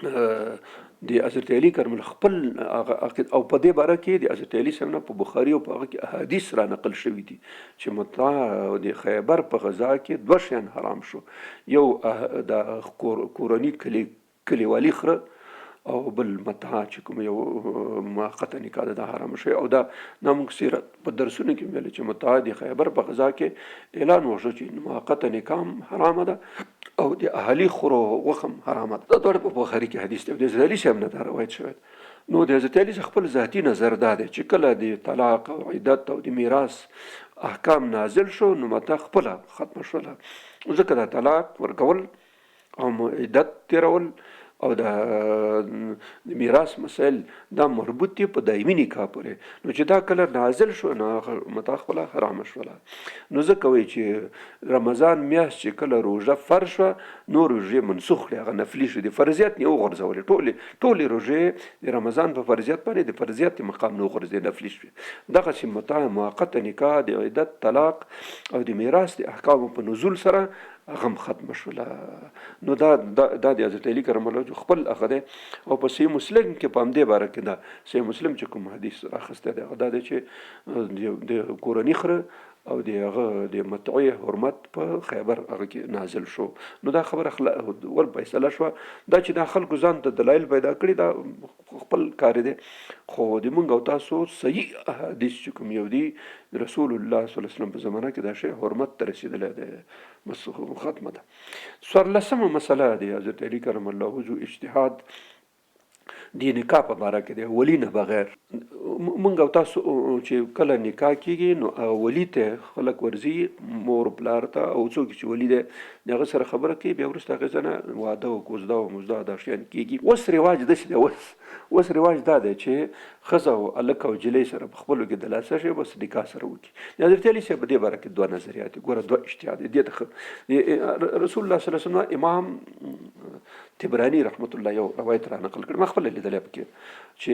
د حضرت علي کرم خپل او په دې باره کې د حضرت علي صاحب نه په بخاري او په هغه کې احادیث را نقل شوي دي چې متاع د خیبر په غزا کې 2 شیان حرام شو یو د کورني کلیوالي خره او بل متاع چې کوم یو موقته نکاح ده حرام شوی. او دا موږ سیرت په درسونو کې ویل چې متاع د خیبر په غزا کې اعلان وشو چې موقته نکاح حرامه ده او د اهلي خورو وخم حرامه ده. دا ډېر په بخاري کې حدیث دی، د حضرت علي صاحب نه دا روایت شوی. نو د حضرت علي خپل ذاتی نظر دا دی چې کله د طلاق او عدت او د میراث احکام نازل شو نو متاع خپل ختم شوله، ځکه د طلاق ورکول او عدت تیرول او د میراث مسائل دا مربوط دي په دایمي نکاح پورې. نو چې دا کله نازل شو نو متاع خپل حرام شوله. نو ځکه وایي چې رمضان میاشت چې کله روژه فرض شوه نو روژې منسوخ کړې، هغه نفلي شو، د فرضیت نه وغورځولې. ټولې روژې د رمضان په فرضیت باندې د فرضیت مقام نه وغورځېدې، نفلي شوې. دغسې متاع موقته نکاح د عدت طلاق او د میراث د احکامو په نزول سره هغه ختم شوله. نو دا د حضرت علي کرم الله وجهه خپل هغه دی. او په صحیح مسلم کې په همدې باره کې دا صحیح مسلم چې کوم حدیث راخسته دی هغه دا دی چې د کورني خره او د هغه د متعې حرمت په خیبر هغه کې نازل شو. نو دا خبره ول فیصله شوه. دا چې دا خلکو ځان ته دلایل پیدا کړي دا خپل کار دی، خو د موږ او تاسو صحیح حدیث چې کوم یو دی رسول الله صلی الله علیه وسلم په زمانه کې دا شی حرمت ته رسېدلی دی، بس ختمه ده. 14مه مسله دی حضرت علي کرم الله وجهه اجتهاد دی نکاح په باره کې دی، ولی نه بغیر. موږ او تاسو چې کله نکاح کېږي نو ولی ته خلک ورځي، مور پلار ته، او څوک چې ولی دی د هغه سره خبره کوي، بیا وروسته هغې ځنه واده او کوزده او مزده دا شیان کېږي. اوس رواج داسې دی، اوس رواج دا دی چې ښځه او هلک او نجلۍ سره په خپلو کې د لاسه شي بس نکاح سره وکړي. د حضرت علي صاحب په دې باره کې دوه نظریات دي، ګوره دوه اجتهاد دي. رسول الله صلی الله علیه وسلم امام تبرانی رحمت الله یو روایت را نقل کړ، ما خپل لیدلی پکې چې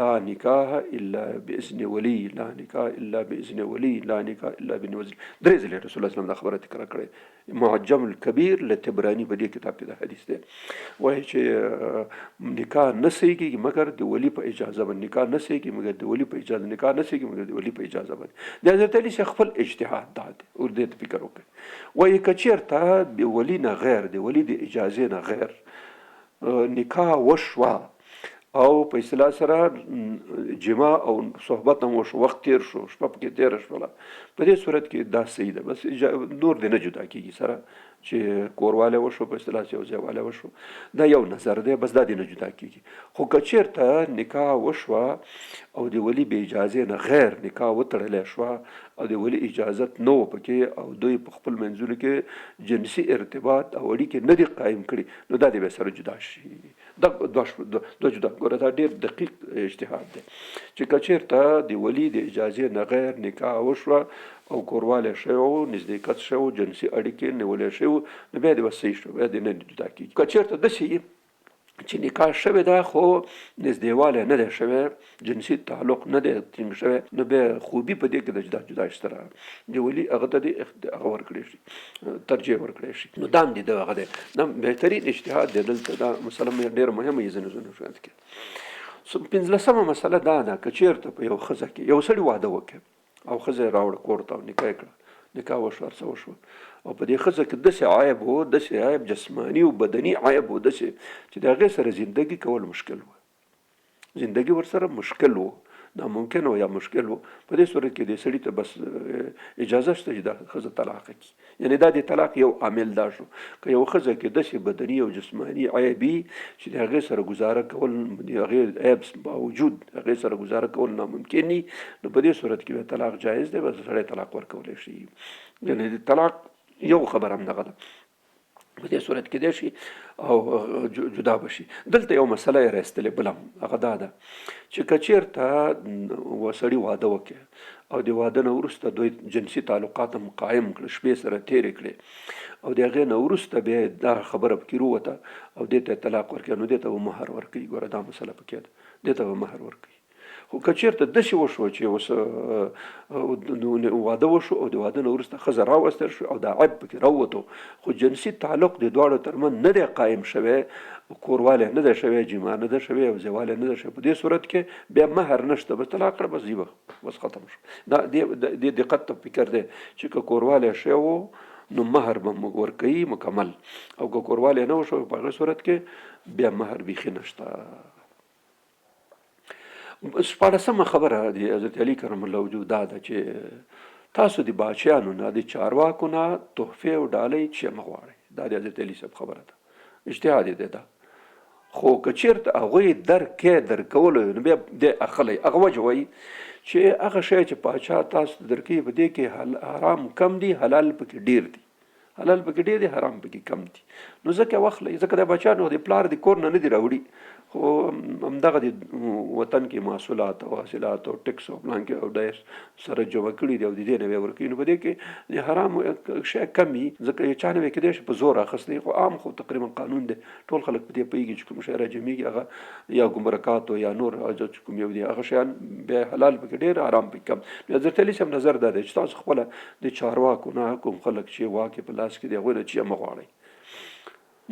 لا نکاح الا باذن ولی، لا نکاح الا باذن ولی، لا نکاح الا باذن ولی. درې ځلې رسول الله صلی الله علیه وسلم دا خبره تکرار کړې. معجم الکبیر له تبرانی په دې کتاب کې دا حدیث دی، وایي چې نکاح نه صحیح کېږي مګر د ولی په اجازه باندې، نکاح نه صحیح کېږي مګر د ولی په اجازه، نکاح نه صحیح کېږي مګر د ولی په اجازه باندې. د حضرت علي صاحب خپل اجتهاد دا دی، ور دې ته فکر وکړئ. وایي که چېرته د ولی نه غیر، د ولی د اجازې نه غیر نکاح وشوه او په اصطلاح سره جما او صحبت هم وشو، وخت تیر شو، شپه پکې تیره شوله، په دې صورت کې دا صحیح ده، بس نور دې نه جدا کېږي سره چې کوروالی وشو، په اصطلاح یو ځایوالی وشو. دا یو نظر دی، بس دا دې نه جدا کېږي. خو که چېرته نکاح وشوه او د ولی بې اجازې نه غیر نکاح وتړلی شوه او د ولی اجازت نه و پکې او دوی په خپل منځونو کې جنسي ارتباط او اړیکې نه دي قایم کړي، نو دا دې به سره جدا شي. دا دوه جدا. ګوره دا ډېر دقیق اجتهاد دی چې که چېرته د ولی د اجازې نه غیر نکاح وشوه او کوروالی شوی و، نزدېکت شوی و، جنسي اړیکې نیولی شوی و، نو بیا دې به صحیح شو، بیا دې نه جدا کېږي. که چېرته داسې چې نکاح شوی ده خو نزدېوالی نه دی شوی، جنسي تعلق نه دی ټینګ شوی، نو بیا خوبي په دې کې د جدا جدا سره د ولی هغه ته دې هغه ورکړی شي، ترجیح ورکړی شي. نو دا هم د هغه دی، دا بهترین اجتهاد دی. دلته دا مسله ډېره مهمه یې ځینې شویات کې. 15مه مسله دا ده که چېرته په یو ښځه کې یو سړي واده وکړي او ښځه یې راوړه کور ته او نکاح یې کړه، نکاح وشوه، هر څه وشوه، او په دې ښځه کې داسې عیب و، داسې عیب جسماني او بدني عیب و، داسې چې د هغې سره زندګي کول مشکل و، زندګي ورسره مشکل و، ناممکن و یا مشکل و. په دې صورت کې د سړي ته بس اجازه شته چې دا ښځه طلاق کړي. یعنې دا د طلاق یو عامل دا شو. که یو ښځه کې داسې بدني او جسماني عیب وي چې د هغې سره ګزاره کول، د هغې عیب باوجود هغې سره ګزاره کول ناممکن وي، نو په دې صورت کې به طلاق جایز دی، بس سړی طلاق ورکولی شي. یعنې د طلاق یو خبر هم دغه ده، په دې صورت کې دی شي او جدا بشي. دلته یو مسله یې راایستلې بله هم هغه دا ده چې که چېرته سړي واده وکړي او د واده نه وروسته دوی جنسي تعلقات هم قایم کړه، شپې سره تېرې کړې او د هغې نه وروسته بیا دا خبره پکې رووته او دې ته طلاق ورکوي، نو دې ته به مهر ورکوي. ګوره دا مسله پکې ده، دې ته به مهر ورکوي. خو که چېرته داسې وشوه چې اوس واده وشو او د واده نه وروسته ښځه راوستل شو او دا عیب پکې راووتو، خو جنسي تعلق د دواړو ترمنځ نه دی قایم شوی، کوروالی نه دی شوی، جما نه دی شوی او زیوالی نه دی شوی، په دې صورت کې بیا مهر نشته، بس طلاق کړه، بس بس ختم شو. دا دې دقت ته فکر دی چې که کوروالی شوی و نو مهر به ورکوي مکمل، او که کوروالی نه وشو په هغه صورت کې بیا مهر بیخي نشته. شپاړسمه خبره د حضرت علي کرم الله وجهه دا ده چې تاسو د باچیانو نه د چارواکو نه تحفې او ډالۍ چې مه غواړئ. دا د حضرت علي صاحب خبره ده، اجتهاد یې دی دا. خو که چېرته هغوی درکولو نو بیا دی اخلی هغه وجه وایي چې هغه شی چې پاچا تاسو ته درکوي په دې کې حرام کم دي، حلال پکې ډېر دي. حلال پکې ډېر دي، حرام پکې کم دي. نو ځکه واخلئ، ځکه د بچیانو د پلار د کور نه د راوړي، خو همدغه د وطن کې محصولات او حاصلات او ټکس او بلانکې او ډایس سره جمع کړي دي او د دې نه بیا ورکوي. نو په دې کې د حرام شی کم وي، ځکه یو چا نه به کېدای شي په زور اخیستی، خو عام خو تقریبا قانون دی، ټول خلک په دې پوهېږي چې کوم شی راجمېږي هغه یا ګمرکات یا نور چې کوم یو دي هغه شیان بیا حلال پکې ډېر، حرام پکې کم. حضرت علي صاحب نظر دا دی چې تاسو خپله د چارواکو نه کوم خلک چې واک یې په لاس کې دی هغوی نه چې مه غواړئ،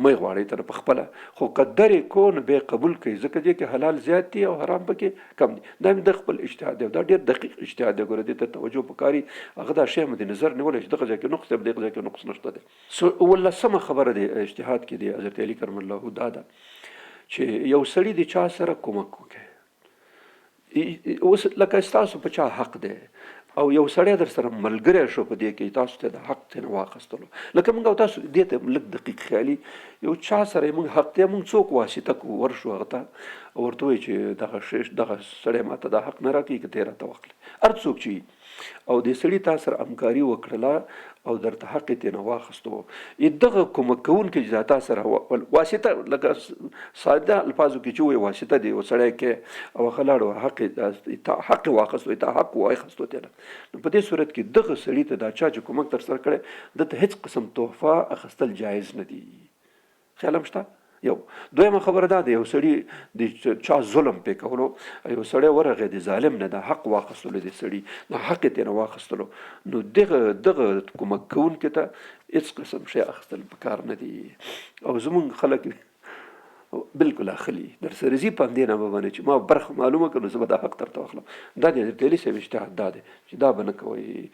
مه یې غواړئ تر په خپله. خو قدر یې کو نو بیا قبول کوي، ځکه دې کې حلال زیات دي او حرام پکې کم دي. دا مې د خپل اجتهاد دی، دا ډېر دقیق اجتهاد دی. ګوره دې ته توجه پکاري، هغه دا شی مد نظر نیولی چې دغه ځای کې نقص دی، دغه ځای کې نقص نشته دی. ولسمه خبره دی اجتهاد کې دی حضرت علي کرم الله دا ده چې یو سړي د چا سره کومک وکړي. اوس لکه ستاسو په چا حق دی او یو سړی در سره ملګری شو په دې کې تاسو ته د حق ترې واخیستلو، لکه موږ او تاسو دې ته لږ دقیق خیالي یو چا سره یې موږ حق دی، موږ څوک واسطه کوو ورشو هغه ته او ورته وایي چې دغه سړی ماته دا حق نه راکوي که تی راته واخلي، هر څوک چې او دې سړي تا سره همکاري وکړله او درته حق یې ترېنه واخیستو، دغه کومک کوونکی چې تا سره واسطه، لکه ساده الفاظو کې چې وایي واسطه دی یو سړی کې او هغه لاړو حق یې واخیستو، تا حق واخیستو ترېنه. نو په دې صورت کې دغه سړي ته دا چا چې کومک در سره کړی دته هېڅ قسم تحفه اخیستل جایز نه دي. خیال هم شته. یو دویمه خبره دا ده، یو سړي د چا ظلم پې کولو، یو سړی ورغی د ظالم نه د حق واخیستلو، د سړي د حق یې ترېنه واخیستلو، نو دغه کومک کوونکي ته هېڅ قسم شی اخیستل پکار نه دي. او زمونږ خلک بالکل اخلي در سره زی په همدې نامه باندې چې ما برخه معلومه کړو زه به دا حق درته واخلم. دا د حضرت علي صاحب اجتهاد دا دی چې دا به نه کوئ،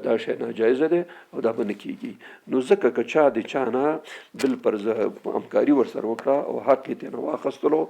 دا شی ناجایزه دی او دا به نه کېږي. نو ځکه که چا د چا نه بل پرځ همکاري ورسره وکړه او حق یې ترېنه واخیستلو،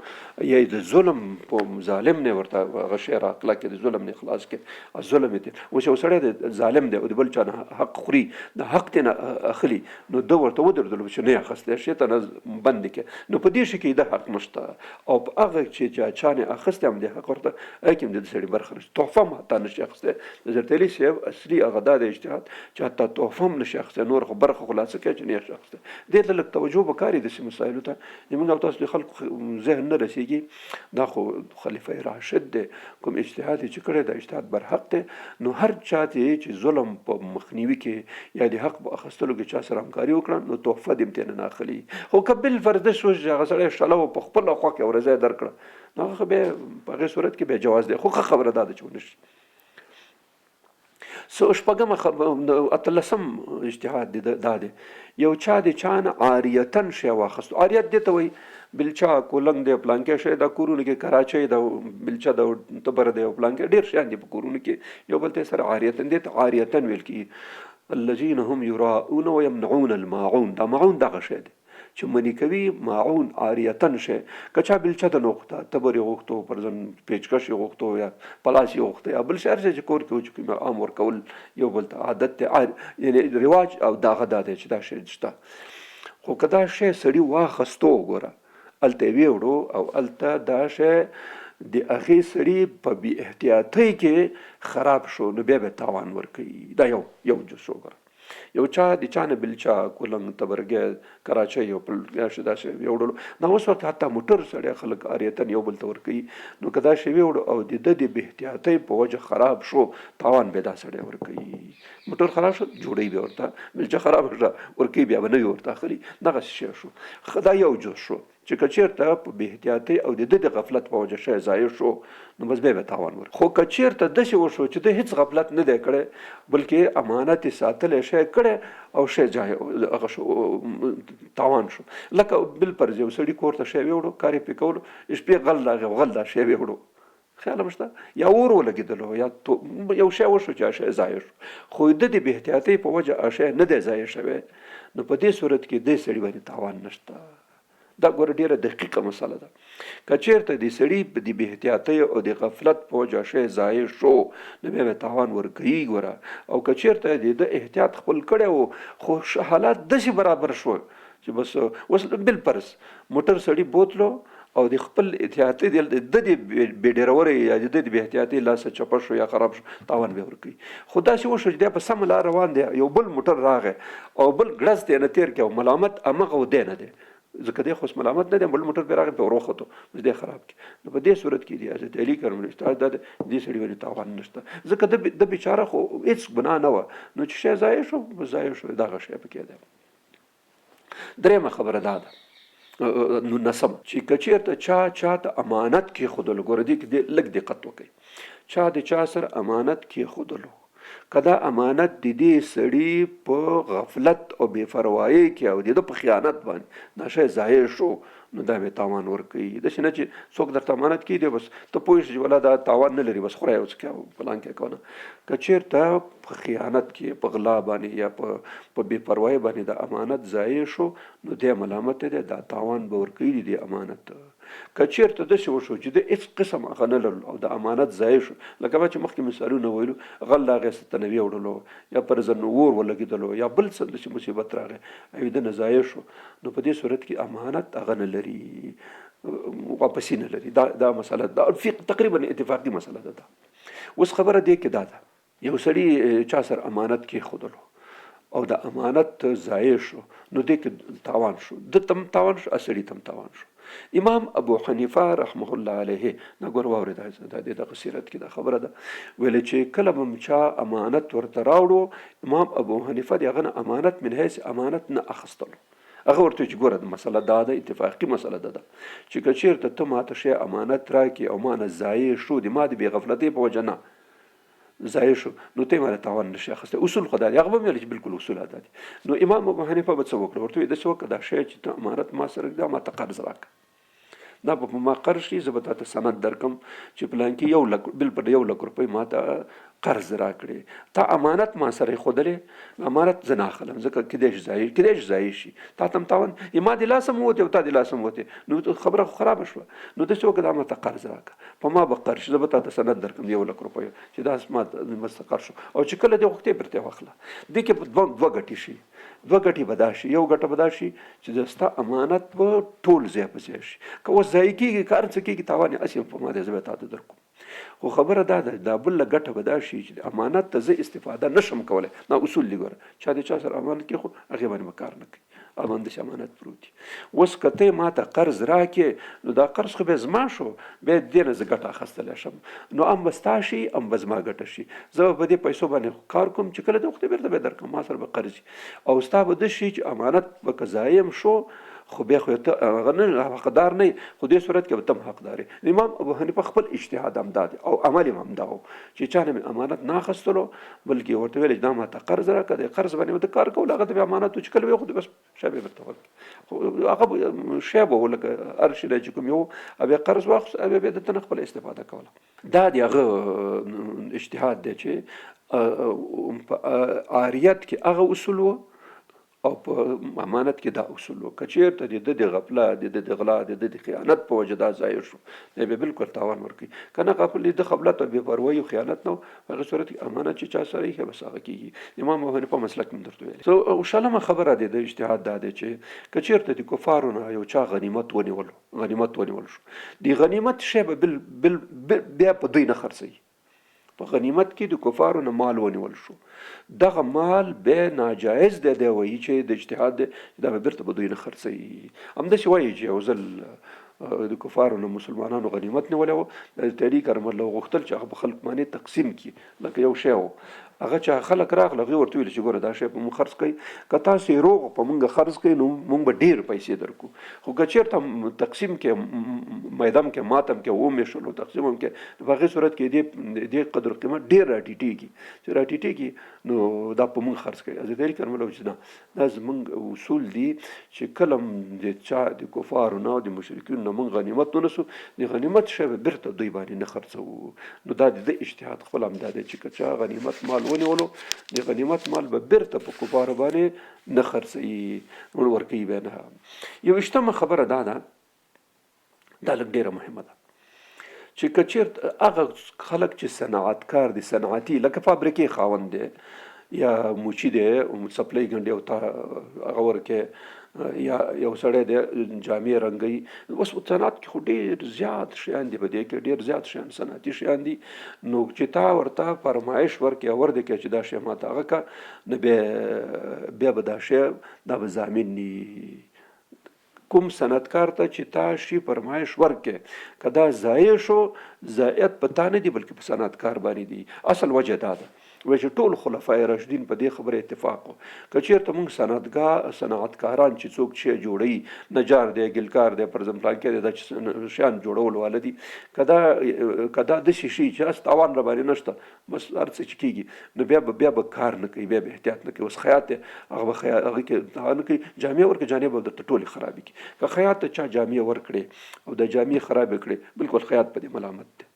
یا د ظلم په ظالم نه ورته هغه شی راکړه کې د ظلم نه خلاص کړي، ظلم یې اوس یو سړی د ظالم دی او د بل چا نه حق خوري، د حق ترېنه اخلي، نو ده ورته ودرېدلو چې نه یې اخیستی، شی ته نه بند کړي. نو په دې شي کې د حق نشته او په هغه چې چا نه اخیستی هم د حق ورته هغه کې هم د سړي برخه نشته، تحفه هم حتی نشي اخیستی. د حضرت علي صاحب اصلي هغه دا د اجتهاد چې حتی تحفه هم نشي اخیستی، نور خو برخه خلاصه کوي چې نه شي اخیستی. دې ته لږ توجه پکار دي داسې مسایلو ته، زموږ او تاسو د خلکو ذهن نه رسېږي. دا خو خلیفه راشد دی، کوم اجتهاد یې چې کړی دا اجتهاد برحق دی. نو هر چا ته چې ظلم په مخنیوي کې یا د حق په اخیستلو کې چا سره همکاري وکړه نو تحفه دې هم ترېنه نه اخلي. خو که بالفرض شو چې هغه سړی شله په خپله خوا کې ورځی درکړه نو هغه بیا په هغې صورت کې بیا جواز دی. خو ښه خبره دا ده چې ونه شي. شپږمه اتلسم اجتهاد دا دی، یو چا د چا نه عاریتن شی واخیستو. عاریت دې ته وایي بلچا کولنګ دی، پلانکې شی دا کورونو کې کراچۍ ده، بلچا د تبر دی او پلانکې ډېر شیان دي په کورونو کې، یو بل ته سره عاریتن دې ته عاریتن ویل کېږي. الذین هم یراؤون ویمنعون الماعون، دا معون دغه شی دی چې منی کوي ماعون عاریتن شی. که چا بلچه د نغوښته، تبر یې غوښتو، پرځن پیچکش یې غوښتو یا پلاس یې غوښته یا بل شی هر شی چې کور کې و چې کوم عام ورکول یو بل ته عادت دی، یعنې رواج او دغه دا دی چې دا شی شته. خو که دا شی سړي واخیستو ګوره هلته یې ویوړو او هلته دا شی د هغې سړي په بې احتیاطۍ کې خراب شو نو بیا به تاوان ورکوي. دا یو جز شو. ګوره یو چا د چا نه بلچا کولنګ تبرګې کراچۍ یو بل داسې ویوړلو، دا اوس وخت حتی موټر سړی خلک عاریتن یو بل ته ورکوي. نو که دا شی ویوړو او د ده د بې احتیاطۍ په وجه خراب شو تاوان به دا سړی ورکوي. موټر خراب شو جوړوي بیا ورته، بلچه خراب شوه ورکوي بیا به نوي ورته اخلي. دغسې شی شو. دا یو جز شو چې که چېرته په بې احتیاطۍ او د ده د غفلت په وجه شی ضایع شو نو بس بیا به تاوان ورکوي. خو که چېرته داسې وشو چې ده هېڅ غفلت نه دی کړی بلکې امانت یې ساتلی شی کړی او شی هغه شو تاوان شو. لکه بالفرض یو سړي کور ته شی ویوړو، کار یې پرې کولو، شپې غل راغی غل دا شی ویوړو، خیال هم شته، یا اور ولګېدلو یا یو شی وشو چې شی ضایع شو، خو د دې بې احتیاطۍ په وجه شی نه دی ضایع شوی، نو په دې صورت کې دې سړي باندې تاوان نشته. دا ګوره ډیره دقیقه مسله ده. که چیرته د سړي په دې بې احتیاطۍ او د غفلت په وجه شی ضایع شو نو بیا به تاوان ورکوي. ګوره او که چیرته د احتیاط خپل کړی و خو حالات داسې برابر شو چې بس اوس بالفرض موټر سړي بوتلو او د خپل احتیاطي د بې ډیرورۍ یا د بې احتیاطي لاسه چپه شو یا خراب شو، تاوان به ورکوي. خو داسې وشو چې دی په سمه لار روان دی، یو بل موټر راغی او بل ګړز دی نه تېر کړي او ملامت همغه دی نه دی، ځکه دی خو ملامت نه دی، بل موټر پرې راغی پرې وروختو دی خراب کړي. نو په دې صورت کې دی حضرت علي کرم الله وجهه دا دې سړي باندې تاوان نشته، ځکه د بیچاره خو هېڅ ګناه نه وه، نو چې شی ضایع شو ضایع شو، دغه شی پکې دی. درېیمه خبره دا ده نو نسم چې که چېرته چاته امانت کېښودلو، ګوره دې کې لږ دقت وکړئ، چا د چا سره امانت کېښودلو، که دا امانت د دې سړي په غفلت او بې پروایۍ کې او د ده په خیانت باندې دا شی ضایع شو نو دا به تاوان ورکوي. داسې نه چې څوک درته امانت کېږي بس ته پوه شې چې ولا دا تاوان نه لري بس خورئ او څه پلان کې کوه. که چېرته په خیانت کې په غلا باندې یا په بې پروایۍ باندې د امانت ضایع شو نو دی ملامت دی، دا تاوان به ورکوي د دې امانت. که چېرته داسې وشو چې د هېڅ قسم هغه نه لرلو او د امانت ضایع شو، لکه ما چې مخکې مثالونه ویلو، غل راغی ستنوي وړلو یا پر ځن اور ولګېدلو یا بل څه داسې مصیبت راغی او د نه ضایع شو، نو په دې صورت کې امانت هغه نه لري، واپسې نه لري. دا مسله دا تقریبا اتفاقي مسله ده. اوس خبره دې کې دا ده، یو سړي چا سره امانت کېښودلو او د امانت ضایع شو نو دې کې تاوان شو، ده تم تاوان شو، سړي تم تاوان شو. امام ابو حنیفه رحمه الله علیه نه ګور واورېده دا دغه سیرت کې دا خبره ده، ویل چې کله به چا امانت ورته راوړو امام ابو حنیفه د هغه نه امانت من حیث امانت نه اخیستلو. هغه ورته چې ګوره مسله دا ده، اتفاقي مسله ده چې که چېرته ته ماته شی امانت راکړې او ما نه ضایع شو، د ما د بې غفلتۍ په وجه نه ضایع شو، نو ته ماته تاوان نشي اخیستی. اصول خو دا دی، هغه به مې ویل چې بالکل اصول دا دي. نو امام ابو حنیفه به څه وکړه، ورته ویل داسې وکړه دا شی چې ته امانت ما سره دا ما ته قرض راکړه، دا به په ما قرض شي، زه به تا ته سند درکم چې پلان کې 1 لک بالکل 1 لک روپۍ ما ته قرض راکړې، تا امانت ما سره ایښودلې، امانت زه نه اخلم ځکه کیدای شي ضایع شي، تا ته هم تاوان ما د لاسه هم وتې او تا د لاسه هم وتې، نو خبره خو خرابه شوه. نو داسې وکړه دا ما ته قرض راکړه، په ما به قرض شي، زه به تا ته سند درکم 1 لک روپۍ چې دا ما مستقر شو، او چې کله دې غوښتې پرې واخله. دې کې دوه ګټې شي، دوه ګټې به دا شي، یو ګټه به دا شي چې ستا امانت به ټول ځای په ځای شي، که اوس ضایع کېږي که هر څه کېږي تاوان یې هسې په ما دی زه به تا ته درکوم. خو خبره دا ده دا بله ګټه به دا شي چې د امانت ته زه استفاده نشم کولی. دا اصول دي، ګوره چا د چا سره امانت کېښود هغې باندې به کار نه کوي، داسې امانت پروت دي. اوس که ته ما ته قرض راکې نو دا قرض خو بیا زما شو، بیا دې نه زه ګټه اخیستلی شم، نو هم به ستا شي هم به زما ګټه شي، زه به په دې پیسو باندې کار کوم چې کله دې وخت بېرته به درکړم، ما سره به قرض شي، او ستا به ده شي چې امانت به که ضایع هم شو خو بیا خو ته هغه نه حقدار نه یې، خو دې صورت کې به ته هم حقدار یې. امام ابو حنیفه خپل اجتهاد همدا دی او عمل هم همدا و چې چا نه مې امانت نه اخیستلو، بلکې ورته ویل چې دا ما ته قرض راکړه، د قرض باندې به ته کار کول، هغه ته به امانت و چې کله ویې خو بس شی به درته ورکړي، خو هغه شی به و لکه هر شي دی چې کوم یو بیا قرض واخیست بیا به دته نه خپله استفاده کوله. دا د هغه اجتهاد دی چې په عاریت کې هغه اصول و او په امانت کې دا اصول و. که چېرته د ده د غفله د ده د غلا د ده د خیانت په وجه دا ضایع شو دی به بالکل تاوان ورکوي، که نه غفل د خبلت او بې پروایي او خیانت نه و، په هغې صورت کې امانت چې چا سره ایښی بس هغه کېږي. امام ابو حنیفه مسلک مې درته ویلی. او شلمه خبره دی د اجتهاد دا دی چې که چېرته د کفارو نه یو چا غنیمت ونیول شو، د غنیمت شی به بیا په دوی نه خرڅوي. په غنیمت کې د کفارو نه مال ونیول شو، دغه مال به ناجایز دی وایي چې د اجتهاد دی دا به بیرته به دوی نه خرڅوي. همداسې وایي چې یو ځل د کفارو نه مسلمانانو غنیمت نیولی و، تحریک کرم الله غوښتل چې هغه په خلق باندې تقسیم کړي لکه یو شی و، هغه چې خلک راغله هغې ورته ویل چې ګوره دا شی په مونږ خرڅ کوئ که تاسو یې روغ په مونږ خرڅ کوئ نو مونږ به ډېر پیسې درکو خو که چېرته تقسیم کې میدم کې ماتم کې ومیشلو تقسیم هم کې په هغې صورت کې دې قدر قیمت ډېر راټیټېږي چې راټیټېږي نو دا په مونږ خرڅ کوي حضرت علي کرم الله وجهه دا زمونږ اصول دي چې کله د چا د کفارو نه د مشرکینو نه مونږ غنیمت ونسو د غنیمت شی به بېرته دوی باندې نه خرڅوو نو دا د اجتهاد خپل هم دا دی چې که چا غنیمت مال ونیولو د غنیمت مال به بېرته په کفارو باندې نه خرڅوي ورکوي به نه. 21مه خبره دا ده دا لږ ډېره مهمه ده چې که چېرته هغه خلک چې صنعتکار دي صنعتي لکه فابریکې خاوند دی یا موچي دی سپلۍ ګنډي او تا هغه ورکې یا یو سړی دی جامې رنګوي اوس په صنعت کې خو ډېر زیات شیان دي په دې کې ډېر زیات شیان صنعتي شیان دي نو چې تا ورته فرمایش ورکړې او ور دې کړې چې دا شی ماته هغه کړه نو بیا به دا شی دا به ضامن ني کوم صنعتکار ته چې تا شي فرمایش ورکړې که دا ضایع شو ضایعت په تا نه دي بلکې په صنعتکار باندې دي اصل وجه دا ده وایي چې ټول خلفای راشدین په دې خبره اتفاق و که چېرته موږ صنعتکاران چې څوک شی جوړوي نجار دی ګلکار دی پر زمپلانکې دی دا چې شیان جوړول والا دي که دا داسې شي چې هسې تاوان را باندې نشته بس هر څه چې کېږي نو بیا به کار نه کوي بیا به احتیاط نه کوي اوس خیاط دی هغه به هغې کې نه کوي جامې ورکړي جامې به درته ټولې خرابې کړي که خیاط ته چا جامې ورکړې او د جامې خرابې کړې بالکل خیاط په دې ملامت دی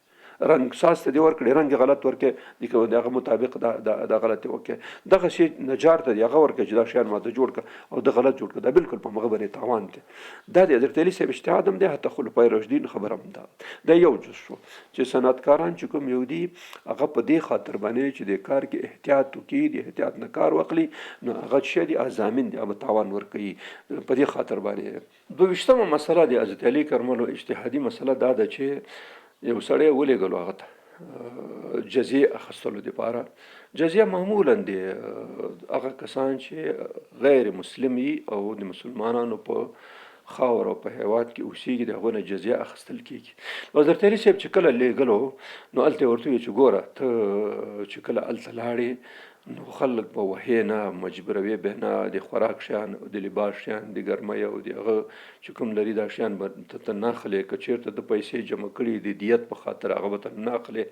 رنګ ساز ته دی ورکړي رنګ غلط ورکړي د هغه مطابق دا غلطي وکړي دغه شی نجار ته دی هغه ورکړي چې دا شیان ماته جوړ کړه او د غلط جوړ کړه دا بالکل په مغه باندې تاوان دی دا د حضرت علي صاحب اجتهاد هم دی حتی خلفای راشدین خبره هم ده دا یو جز شو چې صنعتکاران چې کوم یو دي هغه په دې خاطر باندې چې د کار کې احتیاط وکړي د احتیاط نه کار واخلي نو هغه شی دی ضامن دی هغه تاوان ورکوي په دې خاطر باندې. 22مه مسله د حضرت علي کرم الله اجتهادي مسله دا ده چې یو سړی ولېږلو هغه ته جزیه اخیستلو دپاره جزیه معمولا د هغه کسان چې غیر مسلم وي او د مسلمانانو په خاور او په هیواد کې اوسېږي د هغو نه جزیه اخیستل کېږي. حضرت علي صاحب چې کله لېږلو نو هلته ورته ویل چې ګوره ته چې کله هلته لاړې نو خلک به وهې نه مجبوروي به نه د خوراک شیان د لباس شیان د ګرمۍ او د هغه چې کوم لري دا شیان به ته نه اخلې که چېرته د پیسې جمع کړي د دیت په خاطر هغه به ته نه اخلې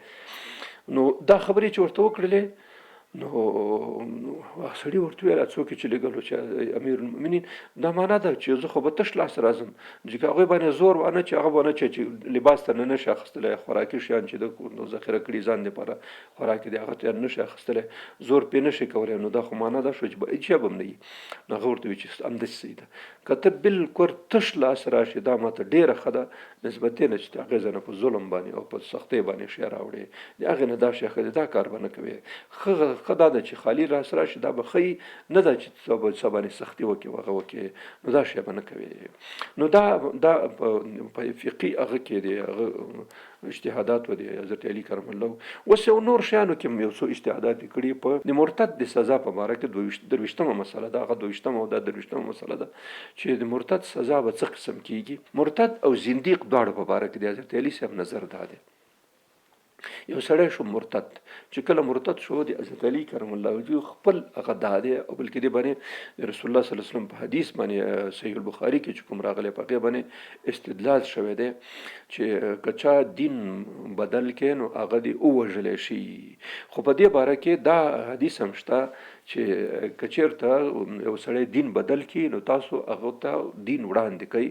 نو دا خبرې چې ورته وکړلې نو سړي ورته ویل څوک چې لېږلو چې امیر المؤمنین دا معنا ده چې زه خو به تش لاس راځم چې هغوی باندې زور وانه چې هغه به نه چې لباس ته نه شي اخیستلی خوراکي شیان چې د ذخیره کړي ځان دپاره خوراکي دی هغه ته نه شي اخیستلی زور پرې نه شي کولی نو دا خو معنا ده شو چې به هېڅ شی به هم نه وي نو هغه ورته وایي چې همداسې صحیح ده که ته بالکل تش لاس راشي دا ماته ډېره ښه ده نسبت دې نه چې د هغې ځای نه په ظلم باندې او په سختۍ باندې شی راوړې د هغې نه دا شی ښه دی دا کار به نه کوې ښه دا ده چې خالي راس راشي دا به ښه نه ده چې څه باندې سختي وکړي هغه وکړي نو دا شی به نه کوي نو دا په فقهي هغه کې دی هغه اجتهادات و دی حضرت علي کرم الله اوس یو نور شیانو کې یو څو اجتهادات کړي په د مرتد د سزا په باره کې 22مه مسله ده هغه 22مه او دا 23مه مسله ده چې د مرتد سزا به څه قسم کېږي. مرتد او زنديق دواړو په باره کې د حضرت علي صاحب نظر دا دی یو سړی شو مرتد چې کله مرتد شو د حضرت علي کرم الله وجهه خپل هغه دا دی او بلکې دې باندې رسول الله صلی الله علیه وسلم په حدیث باندې صحیح البخاري کې چې کوم راغلی په هغې باندې استدلال شوی دی چې که چا دین بدل کې نو هغه دې ووژلی شي خو په دې باره کې دا حدیث هم شته چې که چېرته یو سړی دین بدل کړي نو تاسو هغه ته دین وړاندې کوئ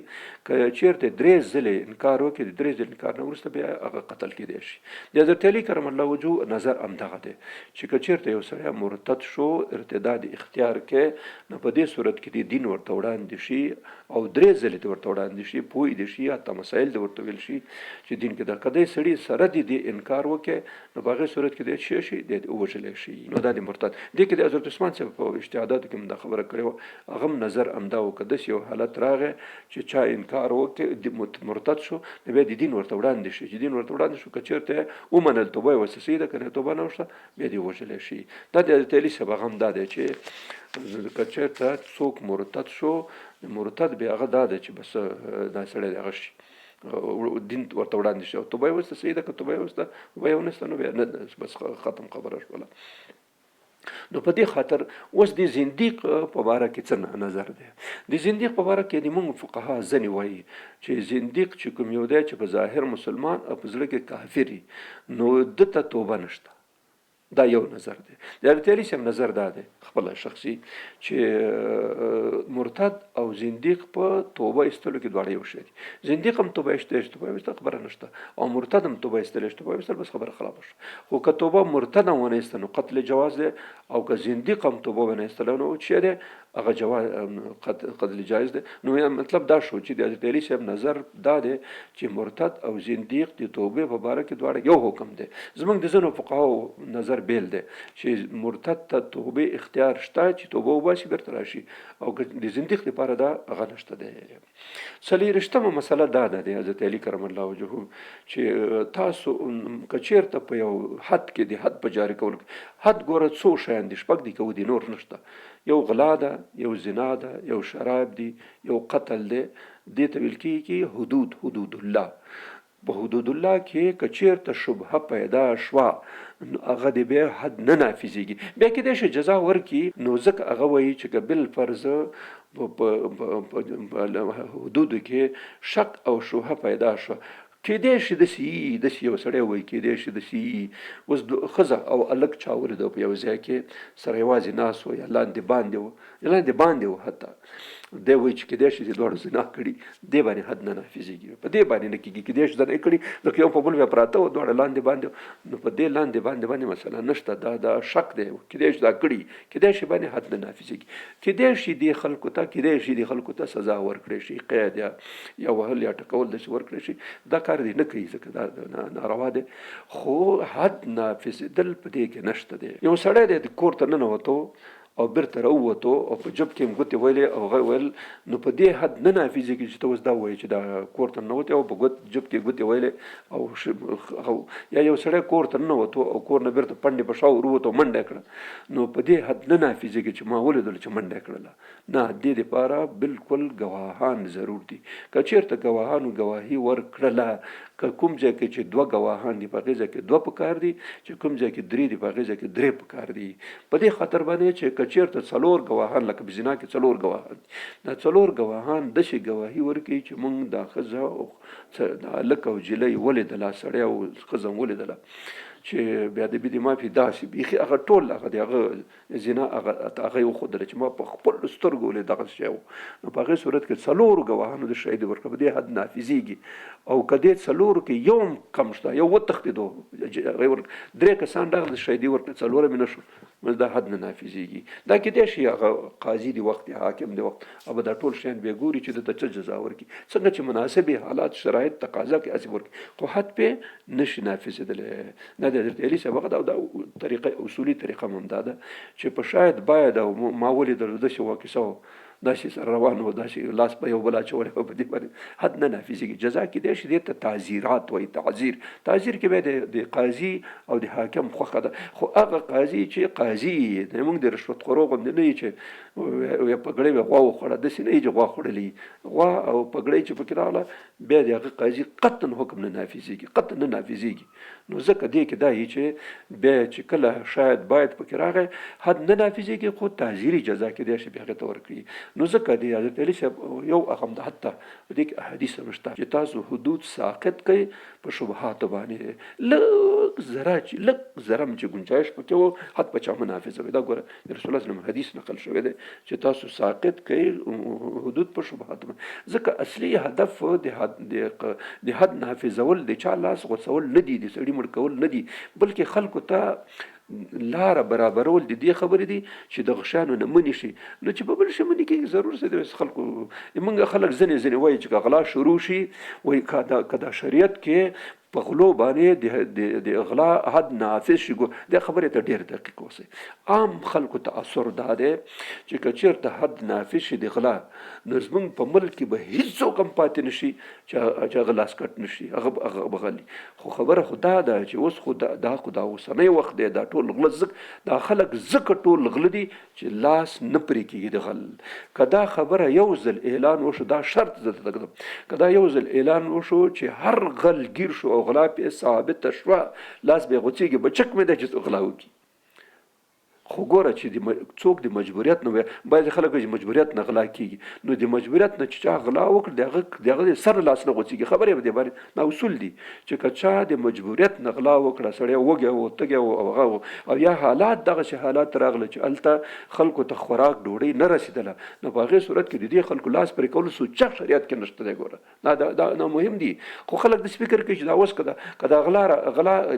که چېرته 3 ځلې انکار وکړي د 3 ځلې انکار نه وروسته بیا هغه قتل کېدی شي. د حضرت علي کرم الله وجهه نظر همدغه دی چې که چېرته یو سړی مرتد شو ارتداد اختیار کې نو په دې صورت کې د دین ورته وړاندې شي او 3 ځلې ته ورته وړاندې شي پوه دي شي حتی مسایل د ورته ویل شي چې دین کې د کدی سړي سره د انکار وکړي نو په هغې صورت کې د شي د وژلی شي نو دا د مرتد دې کې د حضرت عثمان صاحب په اجتهاداتو کې هم دا خبره کړې وه هغه هم نظر همدا و که داسې یو حالت راغی چې چا انکار وکړي مرتد شو نو بیا د دین ورته وړاندې شي چې دین ورته وړاندې شو که چېرته ومنل توبه یې ورڅه صحیح ده که نه توبه نه وشته بیا دې وژلی شي. دا د حضرت علي صاحب هغه هم دا دی چې که چېرته څوک مرتد شو مرتد بیا هغه دا دی چې بس دا سړی د هغه شي دین ورته وړاندې شي او توبه یې ورڅه صحیح ده که توبه یې ورڅه توبه یې ونسته نو بیا نه بس ختم خبره شوله. نو په دې خاطر اوس د زنديق په باره کې څه نظر دی؟ د زنديق په باره کې د موږ فقها ځنې وایي چې زنديق چې کوم یو دی چې په ظاهر مسلمان او په زړه کې کافر نو دته توبه نشته. دا یو نظر دی. د حضرت علي صاحب نظر دا دی خپل شخصي چې مرتد او زنديق په توبه ایستلو کې دواړه یو شی دي. زنديق هم توبه ایستل خبره نشته او مرتد هم توبه ایستل بس خبره خلاف شي. خو که توبه مرتد هم ونه ایستل نو قتل جواز دی او که زنديق هم توبه ونه ایستل نو چې دی هغه جواز قتل جایز دی. نو مطلب دا شو چې د حضرت علي صاحب نظر دا دی چې مرتد او زنديق د توبه په باره کې دواړه یو حکم دی. زمونږ د ځینو فقهاو نظر بیل دی چې مرتد ته توبه اختیار شته چې توبه وباسي بیرته راشي او د زنديق لپاره دا هغه نشته دی. څلېرویشتمه مسله دا ده د حضرت علي کرم الله وجهه چې تاسو که چېرته په یو حد کې د حد په جاري کولو حد ګوره څو شیان دي شپږ دي که ودي نور نشته. یو غلا ده، یو زنا ده، یو شراب دی، یو قتل دی. دې ته ویل کېږي حدود الله. په حدود الله کې که چېرته شبهه پیدا شوه نو هغه د بیا حد نه نافذېږي. بیا کېدای شي جزا ورکړي نو ځکه هغه وایي چې که بالفرض په حدودو کې شک او شبهه پیدا شوه کېدای شي داسې یو سړی وایي کېدای شي داسې اوس ښځه او هلک چا ولیده په یو ځای کې سره یوازې ناست و یا لاندې باندې و حتی دی وایي چې کېدای شي چې دواړو زنا کړي دې باندې حد نه نافظېږي. په دې باندې نه کېږي کېدای شي زنا یې کړي لکه یو په بل بیا پراته و دواړه لاندې باندې نو په دې لاندې باندې مثلا نشته دا شک دی کېدای شي دا کړي کېدای شي باندې حد نه نافظېږي. کېدای شي دې خلکو ته سزا ورکړی شي قید یا وهل یا ټکول داسې ورکړی شي. دا کار دې نه کوي ځکه دا ناروا دی. خو حد نافظېدل په دې کې نشته دی. یو سړی دی د کور ته ننوتو او بیرته راووتو او په جب کې هم ګوتې ویلې او هغه ویل نو په دې حد نه نافظېږي چې ته اوس دا وایې چې دا کور ته ننوتې او په جب کې ګوتې ویلې او یا یو سړی کور ته ننوتو او کور نه بیرته پنډې په شا ورووتو منډه کړه نو په دې حد نه نافظېږي چې ما ولیدل چې منډه کړله. نه دې دپاره بالکل ګواهان ضرور دي. که چېرته ګواهانو ګواهي ورکړله که کوم ځای کې چې دوه ګواهان دي په هغې ځای کې دوه پکار دي چې کوم ځای کې درې دي په هغې ځای کې درې پکار دي. په دې خاطر باندې چې که چېرته څلور ګواهان لکه په زنا کې څلور ګواهان دا څلور ګواهان داسې ګواهي ورکوي چې موږ دا ښځه دا هلک او جلۍ ولیدله سړی او ښځه هم ولیدله چې بیا د بيدې مافي داسې بیخي هغه ټول هغه د هغه زنا هغه یې وښودله چې ما په خپل سترګو ولید دغه شی و. نو په هغې صورت کې څلورو ګواهانو د شهید ورکړه په دې حد نافظېږي. او که دې څلورو کې یو هم کم شته یو وتښتېدو درې کسان راغله د شهیدي ورکړه څلوره مې نه شو دا حد نه نافظېږي. دا کېدای شي هغه قاضي د وخت حاکم د وخت او دا ټول شیان بیا ګوري چې دته څه جزا ورکړي څنګه چې مناسبې حالات شرایط تقاضا کوي هسې ورکړي خو حد پې نشي نافظېدلی. نه د حضرت علي صاحب هغه دا طریقه اصولي طریقه هم دا ده چې په شاید باید او ما ولیدل داسې واقعه و داسې سره روان و داسې لاس په یو بل اچولی او په دې باندې حد نه نافظېږي. جزا کېدای شي دې ته تعزیرات وایي. تعزیر کې بیا د قاضي او د حاکم خوښه ده. خو هغه قاضي چې قاضي موږ د رشوت خورو غوندې نه یي چې پګړۍ به غوا وخوړه داسې نه یي چې غوا خوړلي غوا او پګړۍ چې پکې راغله بیا د هغه قاضي قطعا حکم نه نافظېږي. نو ځکه دې کې دا یي چې بیا چې کله شاید باید پکې راغی حد نه نافظېږي خو تعزیري جزا کېدای شي بیا هغې ته ورکړي. نو ځکه د حضرت علي صاحب یو هغه د حتی په دې کې احادیث هم شته چې تاسو حدود ساقط کوئ په شبهاتو باندې لږ ذره هم چې گنجایش پکې و حد په چا منافظوي. دا ګوره د رسول الله صلی الله علیه وسلم حدیث نقل شوی دی چې تاسو ساقط کوئ حدود په شبهاتو باندې. ځکه اصلي هدف د حد نافظول د چا لاس غوڅول نه دي د سړي مړ کول نه دي بلکې خلکو ته لاره برابرول د دې خبرې دي چې د غشانو نه منې شي. نو چې په بل شي منې کېږي ضرور څه دی خلکو موږ خلک ځینې وایي چې که غلا شروع شي وایي که دا شریعت کې په غلو باندې د غلا حد نافذ شي دا خبرې ته ډېر دقیق اوسئ. عام خلکو ته اثر دا دی چې که چېرته حد نافذ شي د غلا نو زموږ په ملک کې به هېڅوک هم پاتې نه شي چې هغه لاس کټ نه شي هغه به غلي. خو خبره خو دا ده چې اوس خو دا اوسنی وخت دی دا ټول غله دا خلک ځکه ټول غله دي چې لاس نه پرې کېږي د غل. که دا خبره یو ځل اعلان وشو دا شرط زه ته ږدم که دا یو ځل اعلان وشو چې هر غل ګیر شو او غلا پې ثابته شوه لاس به یې غوڅېږي بچک مې دی چې غلا وکړي خو ګوره چې څوک د مجبوریت نه بعضې خلک چې مجبوریت نه غلا کېږي نو د مجبوریت نه چې چا غلا وکړي د هغه سر لاس نه غوڅېږي. خبرې په دې باندې دا اصول دي چې که چا د مجبوریت نه غلا وکړه سړی وږی و تږی و او هغه او یا حالات دغسې حالات راغله چې هلته خلکو ته خوراک ډوډۍ نه رسېدله نو په هغې صورت کې د دې خلکو لاس پرې کولو سوچه شریعت کې نشته دی. ګوره دا مهم دي. خو خلک داسې فکر کوي چې دا اوس که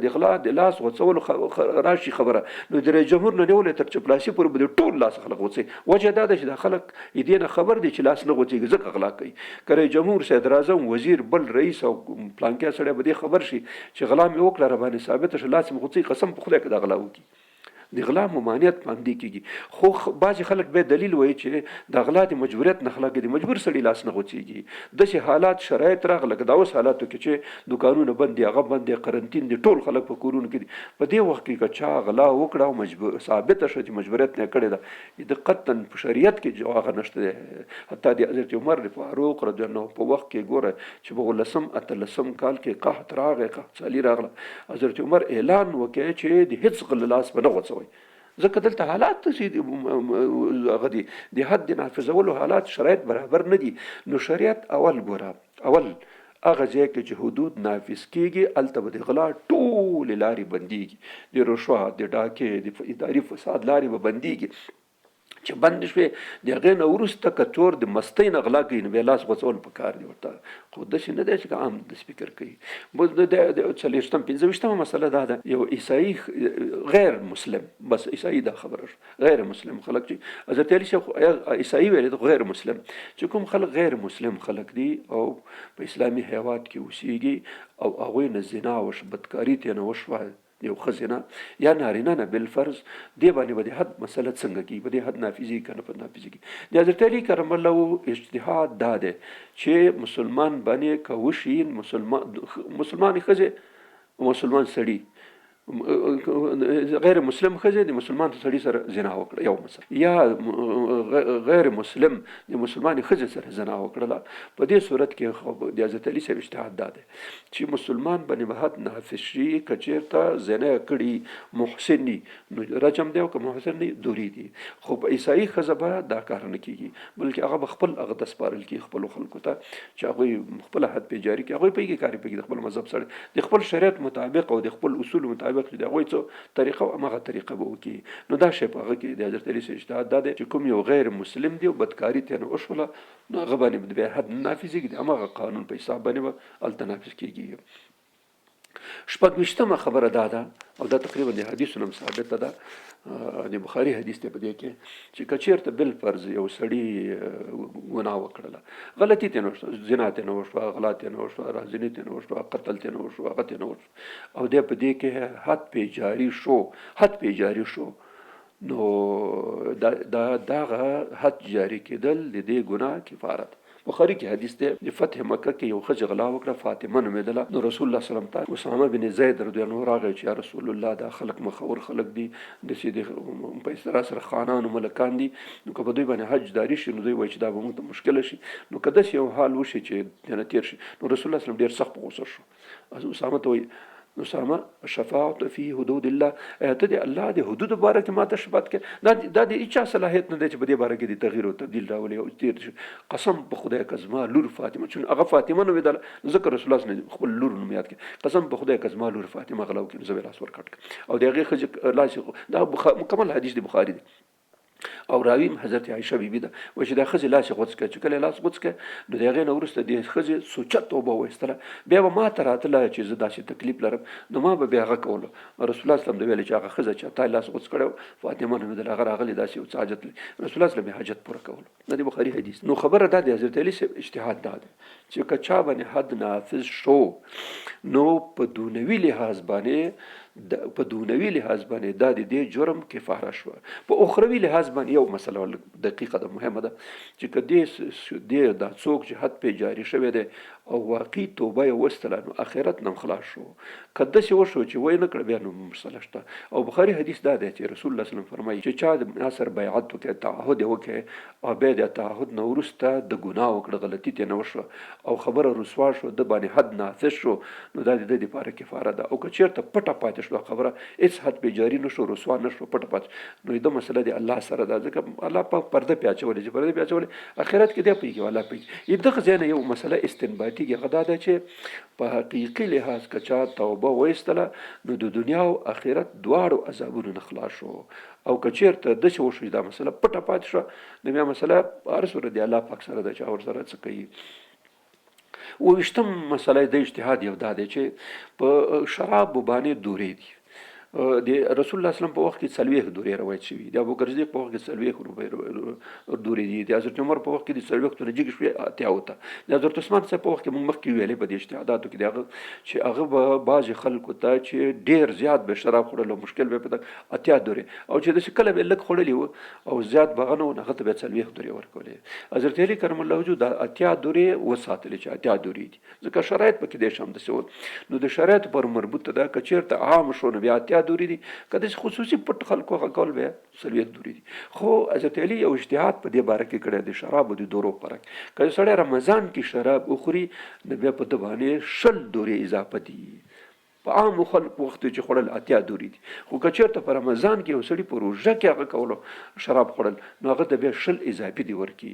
د غلا د لاس غوڅولو راشي خبره نو د رئیس جمهور نه نیولې تر چپلاسي پورې به د ټول لاس خلک غوڅوي. وجه دا ده چې دا خلک دې نه خبر دي چې لاس نه غوڅېږي ځکه غلا کوي. که رئیس جمهور صدر اعظم وزیر بل رئیس او پلانکي سړی به دې خبر شي چې غلا مې وکړه راباندې ثابته شي لاس مې غوڅوي قسم په خدای که دا غلا وکړي د غلا ممانعت په همدې کېږي. خو بعضې خلک بیا دلیل وایي چې د غلا د مجبوریت نه خلاکې د مجبور سړي لاس نه غوڅېږي. داسې حالات شرایط راغله لکه دا اوس حالاتو کې چې دوکانونه بند دي هغه بند دي قرنطین دي ټول خلک په کورونو کې دي. په دې وخت کې که چا غلا وکړه او ثابته شوه چې مجبوریت نه کړې ده د قطعا په شریعت کې هغه نشته دی. حتی د حضرت عمر فاروق رضی الله عنه په وخت کې ګوره چې په 18 کال کې قحط راغی قحط سالي راغله حضرت عمر اعلان وکړ چې د هېڅ غل لاس به نه غوڅوي ځکه دلته حالات چې هغه دي د حد نافذولو حالات شرایط برابر نه دي. نو شریعت اول ګوره اول هغه ځای کې چې حدود نافذ کېږي هلته به د غلا ټولې لارې بندېږي. د رشوت د ډاکې د اداري فساد لارې به بندېږي چې بند شوې د هغې نه وروسته که چور د مستۍ نه غلا کوي نو بیا لاس غوڅول په کار دي ورته. خو داسې نه دی چې عام داسې فکر کوي. 45 مسله دا ده یو عیسائی غیر مسلم بس عیسائی دا خبره غیر مسلم خلک چې حضرت علی صاحب عیسائی ویل غیر مسلم چې کوم خلک غیر مسلم خلک دي او په اسلامي هیواد کې اوسېږي او هغوی نه زنا وش بدکاري ترې نه وشوه یو ښځینه یا نارینه نه بالفرض دې باندې به د حد مسله څنګه کېږي به د حد نافظي که نه په نافظي کېږي. د حضرت علي کرم الله اجتهاد دا دی چې مسلمان باندې که وشي مسلمان ښځې مسلمان سړي غیر مسلم ښځې د مسلمان سړي سره زنا وکړه یو مثلا یا غیر مسلم د مسلمان ښځې سره زنا وکړله په دې صورت کې د حضرت علي صاحب اجتهاد دا دی چې مسلمان باندې به حد نافظ شي که چېرته زنا کړي محسن نو رجم دی او که محسن نه دوری دي. خو په عیسائی ښځه به دا کار نه کېږي بلکې هغه به خپل هغه ته سپارل کېږي خپلو خلکو ته چې هغوی خپله حد پې جاري کړي. هغوی پوهېږي کار یې پوهېږي د خپل مذهب سره د خپل شریعت مطابق او د خپل اصولو مطابق د هغوی څه طریقه او همغه طریقه به وکړي. نو دا شی په هغه کې د حضرت علي صاحب اجتهاد دا دی چې کوم یو غیر مسلم دی او بدکاري ترې نه وشوله نو هغه باندې بیا حد نه نافظېږي د همغه قانون په حساب باندې به هلته نافظ کېږي. 26 خبره دا ده او دا تقریبا د حدیثو نه ثابته ده د بخاري حدیث دی په دې کې چې که چېرته بالفرض یو سړي ګناه وکړله غلطي ترې نه وشوه زنا ترې نه وشوه غلا ترې نه وشوه رازني ترې نه وشوه قتل ترې نه وشوه هغه ترې نه وشوه او دی په دې کې حد پې جاري شو نو دغه حد جاري کېدل د دې ګناه کفارت. بخاری کې حدیث دی د فتح مکه کې یو ښځه غلا وکړه فاطمه نومېدله نو رسول الله صلی الله علیه وسلم ته اسامه بن زید رضی الله عنه راغی چې یا رسول الله دا خلک مخور خلک دي داسې په اصطلاح سره خانان او ملکان دي نو که په دوی باندې حج جاري شي نو دوی وایي چې دا به موږ ته مشکله شي نو که داسې یو حال وشي چې نه تېر شي نو رسول الله صلی الله علیه وسلم ډېر سخت په غوسه شو. اسامه ته وایي اسامه شفاعت فی حدود الله ته د الله د حدودو باره کې ما ته شفاعت کوې دا د هېچا صلاحیت نه دی چې په دې باره کې د تغییر او تبدیل راولي او تېر شي. قسم په خدای که زما لور فاطمه چې هغه فاطمه نومېدله ځکه رسول الله صلی الله علیه وسلم خپل لور نوم یاد کړي قسم په خدای که زما لور فاطمه غلا وکړي نو زه به یې لاس ورکټ کړم او د هغې ښځې لاس دا مکمل حدیث د بخاري دی او راویم حضرت عایشه بیبي ده وایي چې دا ښځې لاس یې غوڅ کړه چې کله یې لاس غوڅ کړه نو د هغې نه وروسته د ښځې سوچه توبه وایستله بیا به ما ته راتله چې زه داسې تکلیف لرم نو ما به بیا هغه کولو. رسول الله صلی الله علیه وسلم ویل چې هغه ښځه چې تا لاس غوڅ کړی فاطمه نومېدله هغه راغلې داسې یو څه حاجت لري رسول الله صلی الله علیه وسلم حاجت پوره کولو دا د بخاري حدیث. نو خبره دا د حضرت علي صاحب اجتهاد دا دی چې که چا باندې حد نافظ شو نو په دنیوي لحاظ باندې دا د دې جرم کفاره شوه. په اخروي لحاظ باندې یو مسله دقیقه ده مهمه ده چې که دې دا څوک چې حد پې جاري شوی دی او واقعي توبه یې وستله نو آخرت نه خلاص شو. که داسې وشو چې وای نه کړه بیا نو مسله شته. او بخاري حدیث دا دی چې رسول الله صلی الله علیه وسلم فرمایي چې چا د ناصر بیعت وکړي تعهد یې وکړي او بیا د تعهد نه وروسته د ګناه وکړه غلطي ترې نه وشوه او خبره رسوا شو د باندې حد نافذ شو نو دا د ده دپاره کفاره ده. او که چېرته پټه پاتې شوه خبره هېڅ حد پې جاري نه شو رسوا نه شو پټه پاتې نو د مسله د الله سره ده ځکه الله په پرده پې اچولې چې پرده پې اچولې آخرت کې دی پوهېږي الله پوهېږي. دغه ځای نه یو مسله استنباطي کېږي هغه دا ده چې په حقیقي لحاظ که چا توبه وایستله نو د دنیا او آخرت دواړو عذابونو نه خلاص شو. او که چېرته داسې وشو دا مسله پټه پاتې شوه نو بیا مسله په هر صورت د الله پاک سره ده چې ورسره څه کوي. 28م مسله د اجتهاد یو دا دی چې په شرابو باندې دورې دي. د رسول الله اسلام په وخت کې 40 دورې روایت شوي د ابوبکر صدیق په وخت کې 40 دورې دي د حضرت عمر په وخت کې د 40 نه جګ شوي اتیا وته د حضرت عثمان صاحب په وخت کې موږ مخکې ویلې په دې اجتهاداتو کې دغه چې هغه به بعض خلکو ته چې ډیر زیات به شراب خوړل مشکل به پته اتیا دورې او چې د کله به لک خوړلی وو او زیات بغنه نه هغه به 40 دورې ورکولې. حضرت علی کرم الله وجود د اتیا دورې وساتلې چې اتیا دورې دي ځکه شرایط پکې د شام د سو نو د شرایط پر مربوطه ده که چیرته عام شو نو بیا اتیا دورې دي که داسې خصوصي پټ خلکو هغه کول بیا 40 دورې دي. خو حضرت علی یو اجتهاد په دې باره کې کړی د شرابو د دورو فرق که سړی رمضان کې شراب وخوري نو بیا په ده باندې 20 دورې اضافه دي. په عام خلکو وخت چې خوړل اتیا دورې دي خو که چېرته په رمضان کې یو سړي په روژه کې هغه کولو شراب خوړل نو هغه ته بیا 20 اضافي دي ورکړي.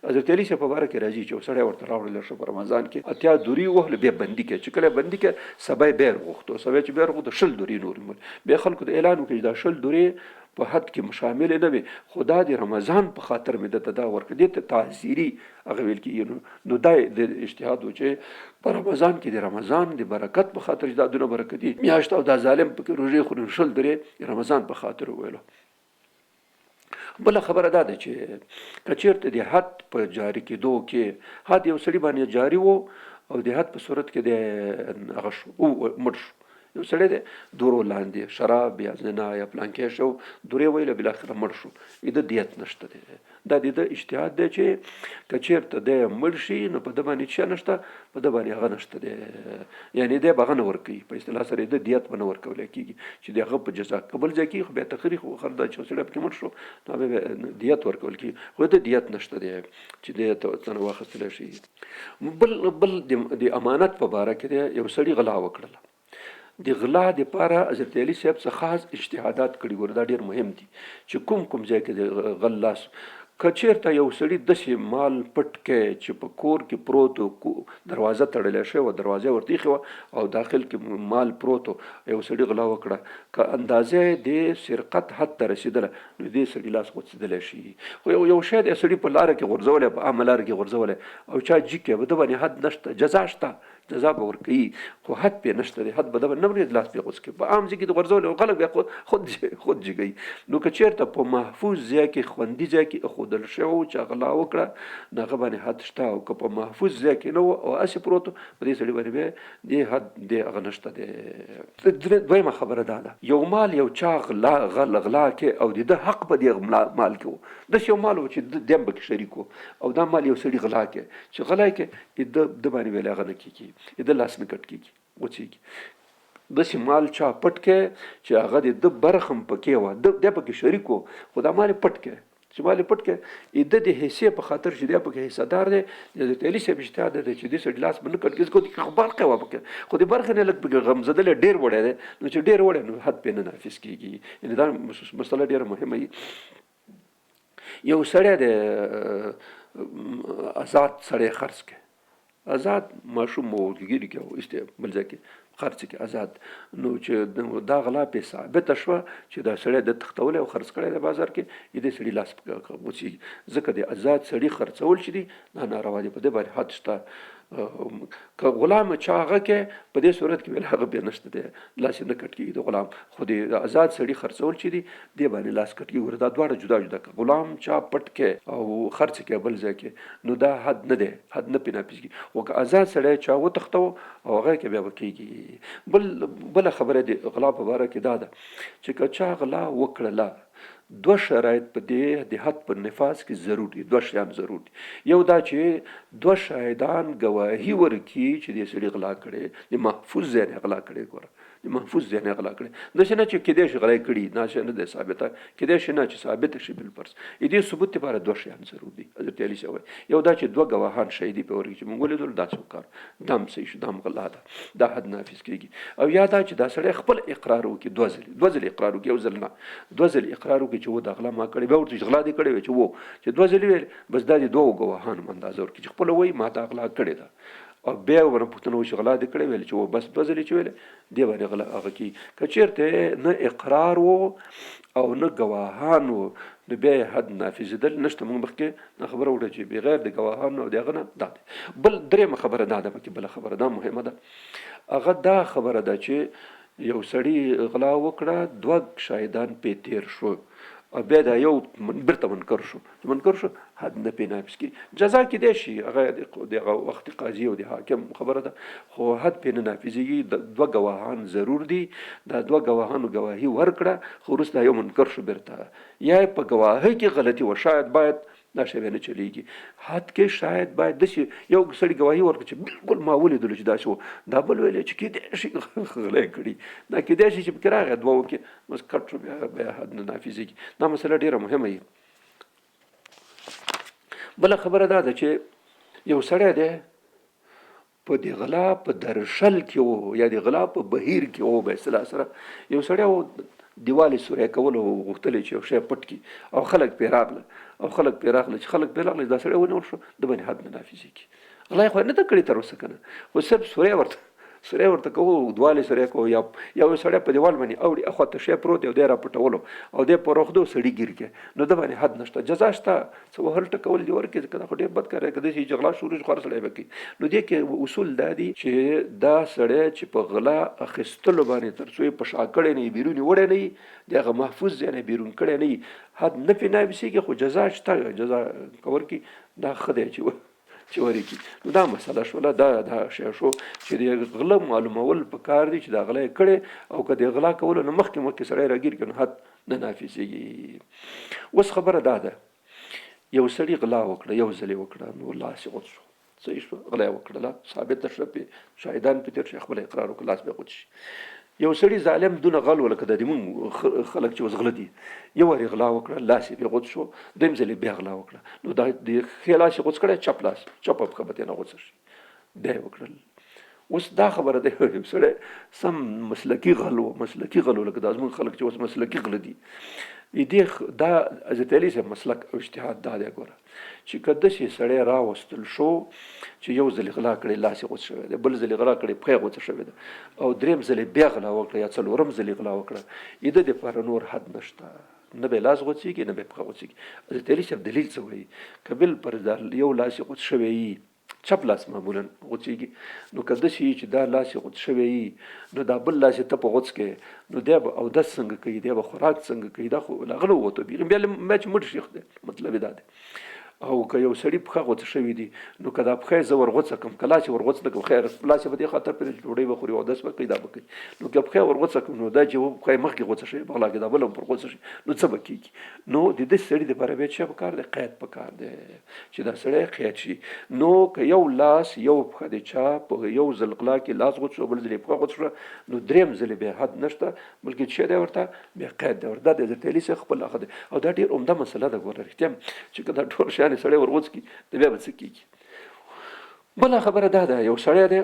حضرت علی صاحب په باره کې راځي چې یو سړی ورته راوړل شو په رمضان کې اتیا دورې وهله بیا بندي کړي چې کله بندي کړي سبا یې بیا وغوښتو سبا چې بیا وغوښتو 20 دورې نور مول بیا خلکو ته اعلان وکړي دا 20 دورې په حد کې شامل نه وي خدا د رمضان په خاطر مې د تدا ورکړي دي ته تعزیری هغه ویل کېږي. نو دا د اجتهاد و چې په رمضان کې د رمضان د برکت په خاطر دا دونه برکتي میاشت او دا ظالم پکې روژې خوري 20 درې رمضان په خاطر ویلو. بله خبره دا ده چې که چېرته د حد په جاري کېدو کې حد یو سړي باندې جاري وو او د حد په صورت کې د هغه شو مړ شو یو سړی دی دورو لاندې شراب یا زنا یا پلانکې شو دورې ویله بالاخره مړ شو د دیت نشته دی. دا د اجتهاد دی چې که چېرته دی مړ شي نو په ده باندې څه نشته په ده باندې هغه نشته دی یعنی دی به هغه نه ورکوي په اصطلاح سره د دیت به نه ورکولی کېږي چې د هغه په جزا قبل ځای کېږي خو بیا تخریخ وخر دا چې سړی پکې مړ شو نو هغه دیت ورکول کېږي خو د دیت نشته دی چې دیت ورته واخیستلی شي. بل د امانت په باره کې دی یو سړي غلا وکړله د غلا دپاره حضرت علی صاحب څخه خاص اجتهادات کړي ګوره دا ډېر مهم دي چې کوم ځای کې د غلاس که چېرته یو سړي داسې مال پټ کې چې په کور کې پروت دروازه تړلی شوې وه دروازه ورته ایښې وه او داخل کې مال پروت یو سړي غلا وکړه که اندازه د سرقت حد ته رسېدله نو دې سړي لاس غوڅېدلی شي. خو یو شی د سړي په لاره کې غورځولی په عامه لاره کې غورځولی او چا جګ کې به ده باندې حد نشته جزا شته جزا به ورکوي خو حد پې نشته دی حد به ده نه ورېد لاس پې غوڅ کړي په عام ځای کې د غورځولی او خلک بیا خود جګوي. نو که چېرته په محفوظ ځای کې خوندي ځای کې اښودل شوی و چې غلا وکړه نو هغه باندې حد شته او که په محفوظ ځای کې نه و او هسې پروت و په دې سړي باندې بیا دې حد دی هغه نشته دی. دویمه خبره دا ده یو مال یو چا غلا کې او د ده حق په دې مال کې و داسې یو مال و چې دی هم پکې شریک و او دا مال یو سړي غلا کې چې غلا کې د باندې ویلی هغه نه کېږي د لاس نه کټ کېږي غوڅېږي. داسې مال چا پټ کې چې هغه د ده برخه هم پکې وه دی پکې شریک و خو دا مال یې پټ کې چې مال یې پټ کې د دې حصې په خاطر چې دی پکې حصه دار دی د حضرت علي صاحب اجتهاد دی چې دې سړي لاس به نه کټ کېږي خو برخه وه پکې خو د برخې نه لږ پکې غمزدلی ډېر وړی دی نو چې ډېر وړی نو حد پې نه نافظ کېږي. یعنې دا مسله ډېره مهمه وي. یو سړی دی آزاد سړی خرڅ کې آزاد ماشوم موګیری کې او است بل ځای کې خرڅ کې آزاد نو چې دا غلا په ثابته شوه چې دا سړی د تختول او خرڅ کړی د بازار کې دې سړي لاس وڅېږي ځکه د آزاد سړي خرڅول چې دي دا ناروا دي په دې باندې حد شته. که غلام چا هغه کې په دې صورت کې ویل هغه بیا نشته دی لاس یې نه کټ کېږي د غلام خو د آزاد سړي خرڅول چې دي دې باندې لاس کټ کېږي دا دواړه جدا جدا که غلام چا پټ کې او خرڅ کې بل ځای کې نو دا حد نه دی حد نه پې نافظ کېږي خو که آزاد سړی چا وتښتو او هغه کې بیا به کېږي. بله خبره د غلا په باره کې دا ده چې که چا غلا وکړله دوه شرایط په دې د حد په نفاذ کې ضرور دي، دوه شیان ضرور دي. یو دا چې دوه شاهدان گواهی ورکړي چې دې سړي غلا کړې، د محفوظ ځای نه غلا کړې. ګوره د محفوظ ځای نه غلا کړې، داسې نه چې کیدای شي غلا کړي، داسې نه دی ثابته، کیدای شي نه چې ثابته شي بالفرض. دې ثبوت لپاره دوه شیان ضرور دي. حضرت علي صاحب یو دا چې دوه گواهان شهیدي په ورکړي چې موږ ولیدل دا څه کار دام صحیح شو، دام غلا ده، دا حد نافذ کیږي. او یا دا چې دا سړی خپل اقرار وکړي، دوه ځله اقرار وکړي، یو ځل نه، دوه ځله اقرار وکړي چې و دا غلا ما کړې، بیا ورته چې غلا دې کړې وي چې و چې دوه ځله ویل، بس دا د دوه ګواهانو اندازه ورکړي چې خپله وایي ما دا غلا کړې ده، او بیا ورنه پوښتنه وشي غلا دې کړې ویل چې و بس دوه ځلې چې ویلې دې باندې غلا هغه کي. که چېرته نه اقرار و او نه ګواهان و نو بیا یې حد نافظېدل نشته. موږ مخکې دا خبره وکړه چې بغیر د ګواهانو او د هغه نه دا دی. بل درېیمه خبره دا ده، پکې بله خبره دا مهمه ده، هغه دا خبره ده چې یو سړي غلا وکړه، دوه شاهدان پې تېر شو، او بیا دا یو بیرته منکر شو، منکر شو حد نه پې نافظ کړي. جزا کیدای شي هغه د هغه وخت قاضي او د حاکم خبره ده، خو حد پې نه نافظېږي. دوه ګواهان ضرور دي، دا دوه ګواهانو ګواهي ورکړه، خو وروسته یو منکر شو بیرته، یا په ګواهۍ کې غلطي و، شاید باید دا شی نه چلیږي. حد کې شاید باید داسې یو سړي ګواهي ورکړي چې بالکل ما ولیدلو چې داسې و، دا بل ویلی چې کیدای شي غلا یې کړي، دا کیدای شي چې پکې راغی دوه وکړي، بس کټ شو، بیا حد نه نافظېږي. دا مسله ډېره مهمه وي. بله خبره دا ده چې یو سړی دی په د غلا په درشل کې و، یا د غلا په بهیر کې و، به اصطلاح سره یو سړی و دیوالې سوری کول او غوښتل چې یو شی پټ کړي، او خلک پرې راغله، او خلک پرې راغله چې خلک پرې راغله دا سړی ونیول شو، د باندې حد نه نافظېږي. غلا یې خو نه ده کړې تر اوسه که نه، خو صرف سوری ورته کوو، دوالې سوری کوو، یا یو سړی په دیوال باندې اوړي اخوا ته شی پروت دی او دی راپټولو او دی په روغدو سړي ګیر کې، نو د باندې حد نشته، جزا شته، څه وهل ټکول دې ورکړي، که دا خو ډېر بد کار دی. که داسې چې غلا شروع شي خو هر سړی به کوي. نو دې کې اصول دا دي چې دا سړی چې په غلا اخیستلو باندې تر څو یې په شا کړی نه وي، بیرون یې وړی نه وي، د هغه محفوظ ځای نه بیرون کړی نه وي، حد نه پرې نافظېږي، خو جزا شته، جزا که ورکړي دا ښه دی چې ورکړي. نو دا مسله شوله، دا شی شو چې د غله معلومول په کار دي چې دا غلا یې کړې، او که د غلا کولو نه مخکې سړی راګیر کړي نو حد نه نافظېږي. اوس خبره دا ده، یو سړي غلا وکړه، یو ځل یې وکړه، نو لاس یې غوڅ شو، صحیح شو، غلا یې وکړله، ثابته شوه، شاهدان پې تېر شي، خپله اقرار وکړه، لاس به یې غوڅ شي. یو سړي ظالم دونه غل و لکه د زموږ خلک چې اوس غله دي، یو وار یې غلا وکړه، لاس یې غوڅ شو، دویم ځل یې بیا غلا وکړه، نو دا د ښی لاس یې غوڅ کړی، چپ لاس، چپه پښه به ترې نه غوڅه شي، بیا یې وکړل. اوس دا خبره ده، یو سړی سم مسلکي غل و، لکه دا زموږ خلک چې اوس مسلکي غله دي. دا حضرت علي صاحب مسلک او اجتهاد دا دی، ګوره چې که داسې سړی راوستل شو چې یو ځل غلا کړی لاس یې غوڅ شوی دی، بل ځل غلا کړی پښه یې غوڅه شوې ده، او درېیم ځل بیا غلا وکړه، یا څلورم ځل غلا وکړه، د دپاره نور حد نشته، نه به یې لاس غوڅېږي نه به یې پښه غوڅېږي. حضرت علي صاحب دلیل څه وایي؟ که بالفرض یو لاس یې غوڅ شوی وي، چپ لاس معمولا غوڅېږي، نو که داسې وي چې دا لاس یې غوڅ شوی وي، نو دا بل لاس یې ته په غوڅ کړې، نو دی به اودس څنګه کوي، دی به خوراک څنګه کوي، دا خو له غله ووتو، بیا چې مړ شي دی، مطلب یې دا دی. او که یو سړي پښه غوڅه شوي دي، نو که دا پښه یې زه ورغوڅه کړم، که لاس یې ورغوڅ نه کړم، خیر لاس یې په دې خاطر پرې ډوډۍ به خوري، اودس به کوي، دا به کوي. نو که پښه یې ورغوڅه کړم، نو دا چې پښه یې مخکې غوڅه شوې په غلا کې، دا بله هم پر غوڅه شي، نو څه به کېږي؟ نو د داسې سړي دپاره بیا څه پکار دی؟ قید پکار دی چې دا سړی قید شي. نو که یو لاس یو پښه د چا په یو ځل غلا کې لاس غوڅ شو، بل ځل یې پښه غوڅ شوه، نو درېیم ځل بیا حد نشته، بلکې څه دی ورته؟ بیا قید دی ورته. دا د حضرت علي څخه خپل هغه دی، او دا ډېر عمده مسله ده، ګوره رښتیا چې که دا ټول شیان یې سړی ورغوڅ کړي د بیا به څه کېږي. بله خبره دا ده، یو سړی دی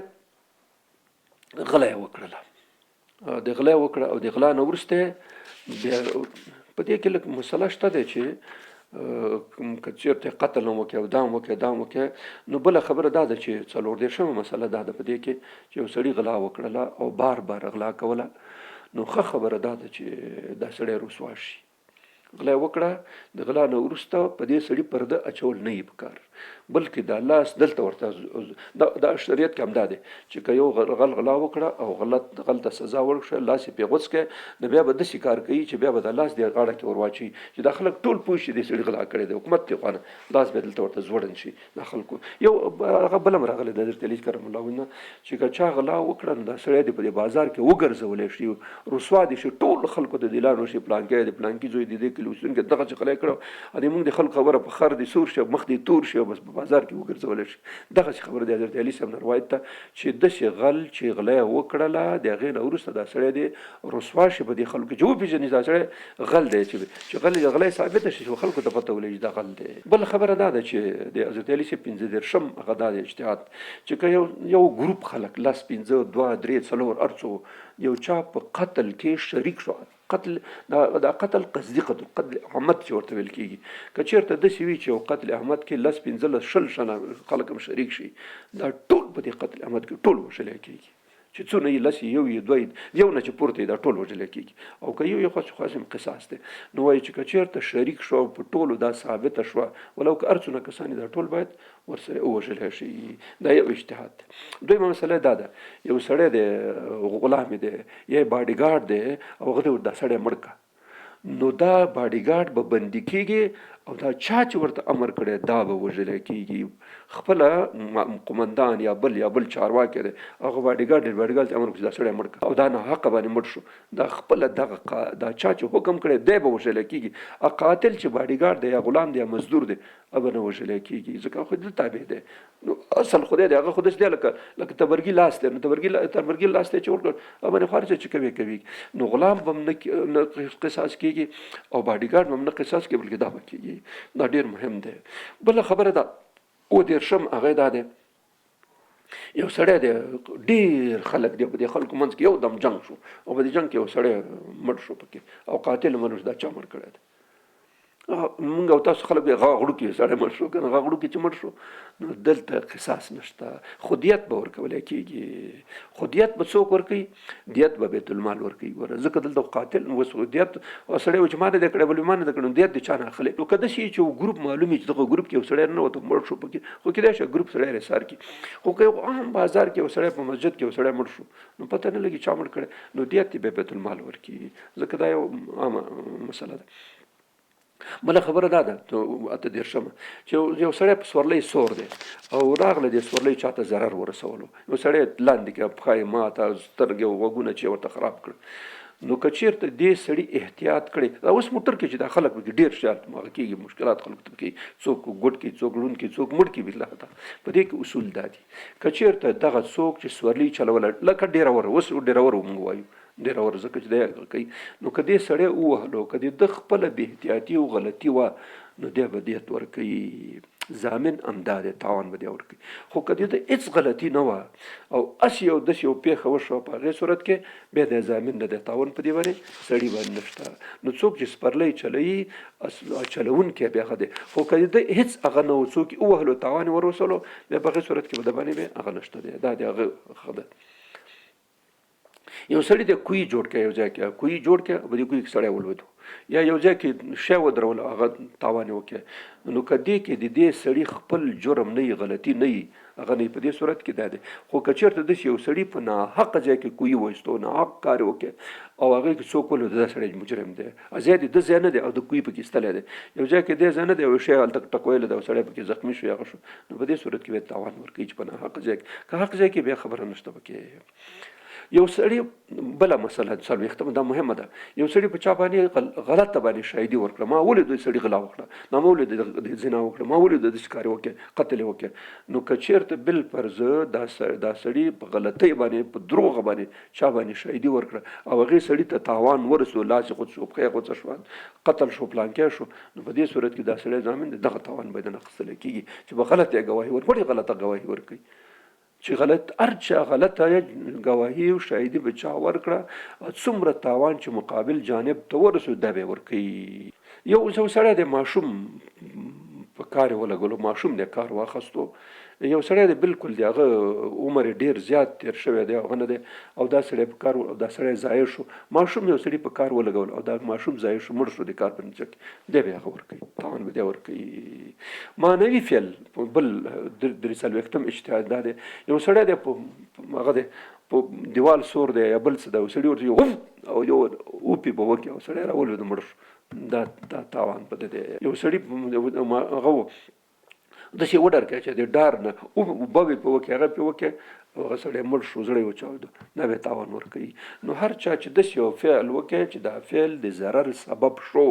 غلا یې وکړله، د غلا یې وکړه، او د غلا نه وروسته بیا په دې کې لږ مسله شته دی چې که چېرته قتل هم وکړي او دا هم وکړي، نو بله خبره دا ده چې 40 مسله دا ده په دې کې چې یو سړي غلا وکړله او بار غلا کوله، نو ښه خبره دا ده چې دا سړی رسوا شي. غلا وکړه، د غلا نه وروسته په دې سړي پرده اچول نه یې پکار، بلکې دا لاس دلته ورته دا شریعت کې هم دا دی چې که یو غلا وکړه او غلطه سزا ورکړه لاس یې پرې غوڅ کړي نو بیا به داسې کار کوي چې بیا به د لاس دې غاړه کې ور واچوي چې دا خلک ټول پوه شي دې سړي غلا کړی دی حکومت دې خوانه لاس به دلته ورته زوړن شي دا خلکو یو هغه بل هم راغلی د حضرت علي کرم الله وجهه چې که چا غلا وکړه نو دا سړی دې په دې بازار کې وګرځولی شي رسوا دې شي ټول خلکو ته دلانو شي پلانکۍ د پلانکي زوی دې کلي اوسېدونکي دغه چې غلی کړو ادې موږ د خلکو خبره په خر دې سور شي مخ دې تور شي او بس په بازار کې وګرځولی شي دغسې خبره د حضرت علي صاحب نه روایت ده چې داسې غل چې غلا یې وکړله د هغې نه وروسته دا سړی دې رسوا شي په دې خلکو چې وپېژني دا سړی غل دی چې غلا یې ثابته شي چې خلکو ته پته ولګي دا غل دی بل خبره دا ده چې د حضرت علي صاحب 15 هغه دا دی اجتهاد چې که یو ګروپ خلک 10 15 2 3 4 هر څو یو چا په قتل کې شریک شو قتل دا قتل قصدي قتل عمد چې ورته ویل کېږي که چېرته داسې وي چې یو قتل عمد کې 10 15 شل شنه خلک هم شریک شي دا ټول په دې قتل عمد کې ټول وژلی کېږي چې څونه یې لس یو یې دوی یو نه چې پورته دا ټول وژلی کېږي او که یو خاص قصاص دی نو وایي چې که چېرته شریک شو په ټولو دا ثابته شوه ولو که هر څونه کسان دا ټول باید ورسره ووژلی شي دا یو اجتهاد دی دویمه مسله دا ده یو سړی دی غلام دی یا باډي ګارډ دی او هغه ته دا سړی مړ کړه نو دا باډي ګارډ به بندي کېږي او دا چا چې ورته امر کړی دا به وژلی کېږي خپله قمندان یا بل چارواکی دی هغه باډي ګارډ ته امر کړي دا سړی مړ کړه او دا ناحقه باندې مړ شو دا خپله دغه دا چا چې حکم کړی دی به وژلی کېږي قاتل چې باډي ګارډ دی یا غلام دی یا مزدور دی هغه نه وژلی کېږي ځکه خو دل تابع دی نو اصل خدای دی هغه خو داسې دی لکه تبرګي لاس دی نو تبرګي لاس دی چې ورکړ هغه باندې خارجه چې کوي نو غلام به هم نه قصاص کېږي او باډي ګارډ به هم نه قصاص کېږي بلکې دا به کېږي دا ډېر مهم دی بله خبره ده هغه دا دی یو سړی دی ډېر خلک دی په دې خلکو منځ کې یو دم جنګ شو او په دې جنګ کې یو سړی مړ شو پکې او قاتل منوش دا چا مړ کړی دی مونږ او تاسو خلک به غاغړو کې سړی مړ شو که نه غاغړو کې چې مړ شو نو دلته قصاص نشته خودیت به ورکولی کېږي خودیت به څوک ورکوي دیت به بیت المال ورکوي ګوره ځکه دلته قاتل اوس دیت سړی و چې ما نه دی کړی بل ما نه دی کړی نو دیت د چا نه اخلي نو که داسې وي چې یو ګروپ معلوم وي چې دغه ګروپ کې یو سړی ننوته مړ شو پکې خو کېدای شي ګروپ سړی رسار کړي خو که یو عام بازار کې یو سړی په مسجد کې یو سړی مړ شو نو پته نه لګي چا مړ کړی نو دیت به بیت المال ورکوي ځکه دا یو عامه مسله ده بله خبره دا ده اته دېرشمه چې یو سړی په سورلۍ سور دی او راغله دې سورلۍ چاته ضرر ورسولو یو سړی لاندې کړه پښه یې ماته سترګې او غوږونه چې ورته خراب کړه نو که چېرته دې سړي احتیاط کړی دا اوس موټر کې چې دا خلک پکې ډېر شیان هغه کېږي مشکلات خلکو ته کوي څوک ګوډ کوي څوک ړوند کوي څوک مړ کوي بالله تعالی په دې کې اصول دا دي که چېرته دغه څوک چې سورلۍ چلوله لکه ډېرور اوس ډېرور موږ وایو ډېرور ځکه چې دی کوي نو که دې سړی ووهلو که دې د خپله بې احتیاطي او غلطي وه نو دی به دیت ورکوي ضامن همدا دی تاوان به دی ورکوي خو که دې د هېڅ غلطي نه وه او هسې یو داسې یو پېښه وشوه په هغې صورت کې بیا دی ضامن نه دی تاوان په دې باندې سړي باندې نشته نو څوک چې سپرلی چلوي چلوونکی بیا ښه دی خو که د هېڅ هغه نه و څوک یې ووهلو تاوان یې ورسولو بیا په هغې صورت کې به د باندې بیا هغه نشته دی دا دی هغه ښه ده یو سړي د کوی جوړ کړه یو ځای کې کوی جوړ کړه په دې کوی کې سړی ولوېدو یا یو ځای کې شی ودرول هغه تاوان یې وکړه نو که دې کې د دې سړي خپل جرم نه وي غلطي نه وي هغه نه په دې صورت کې دا دی خو که چېرته داسې یو سړي په ناحقه ځای کې کوی وایستو ناحق کار یې وکړي او هغې کې څوک ولوېد دا سړی مجرم دی ځای د ده ځای نه دی او د کوی پکې ایستلی دی یو ځای کې دې ځای نه دی یو شی هلته ټکویلی دی او سړی پکې زخمي شو هغه شو نو په دې صورت کې بیا تاوان ورکوي چې په ناحقه ځای کې که حق ځای کې بیا خبره نشته پکې یو سړی بله مسله څلوېښتمه دا مهمه ده یو سړي په چا باندې غلطه باندې شاهدي ورکړه ما ولې دوی سړي غلا وکړه ما ولې زنا وکړه ما ولې د داسې کار وکړه قتل یې وکړه نو که چېرته بالفرضه دا سړي په غلطۍ باندې په دروغه باندې چا باندې شاهدي ورکړه او هغې سړي ته تاوان ورسو لاس یې غوڅ شو پښه یې غوڅه شوه قتل شو پلانکی شو نو په دې صورت کې دا سړی ضامن دی دغه تاوان باید نه اخیستلی کېږي چې په غلطه یې ګواهي ولې غلطه ګواهي ورکوي چې هر چا غلطه ګواهي او شاهدي به چا ورکړه څومره تاوان چې مقابل جانب ته ورسو دا به ورکوي یو سړی د ماشوم په کار یې ولګولو، ماشوم دی کار واخیستو، یو سړی دی بالکل د هغه عمر یې ډېر زیات تېر شوی دی، هغه نه دی، او دا سړی په کار دا سړی ضایع شو، ماشوم یو سړي په کار ولګول او دا ماشوم ضایع شو، مړ شو د کار په نتیجه کې، دی به هغه ورکوي، تاوان به دی ورکوي. معنوي فعل بل درې څلوېښتم اجتهاد دا دی، یو سړی دی په هغه دی په دیوال سور دی یا بل څه دی، سړي ورته وف او یو اوپې به وکړي او سړی راولوېد مړ شو، دا تاوان په ده دی. یو سړي هغه داسې وډار کړی چې د ډار نه اوبه به پې وکړي، هغه پې وکړي او هغه سړی مړ شو، زړه یې وچاوده، دا به تاوان ورکوي. نو هر چا چې داسې یو فعل وکړي چې دا فعل د ضرر سبب شو،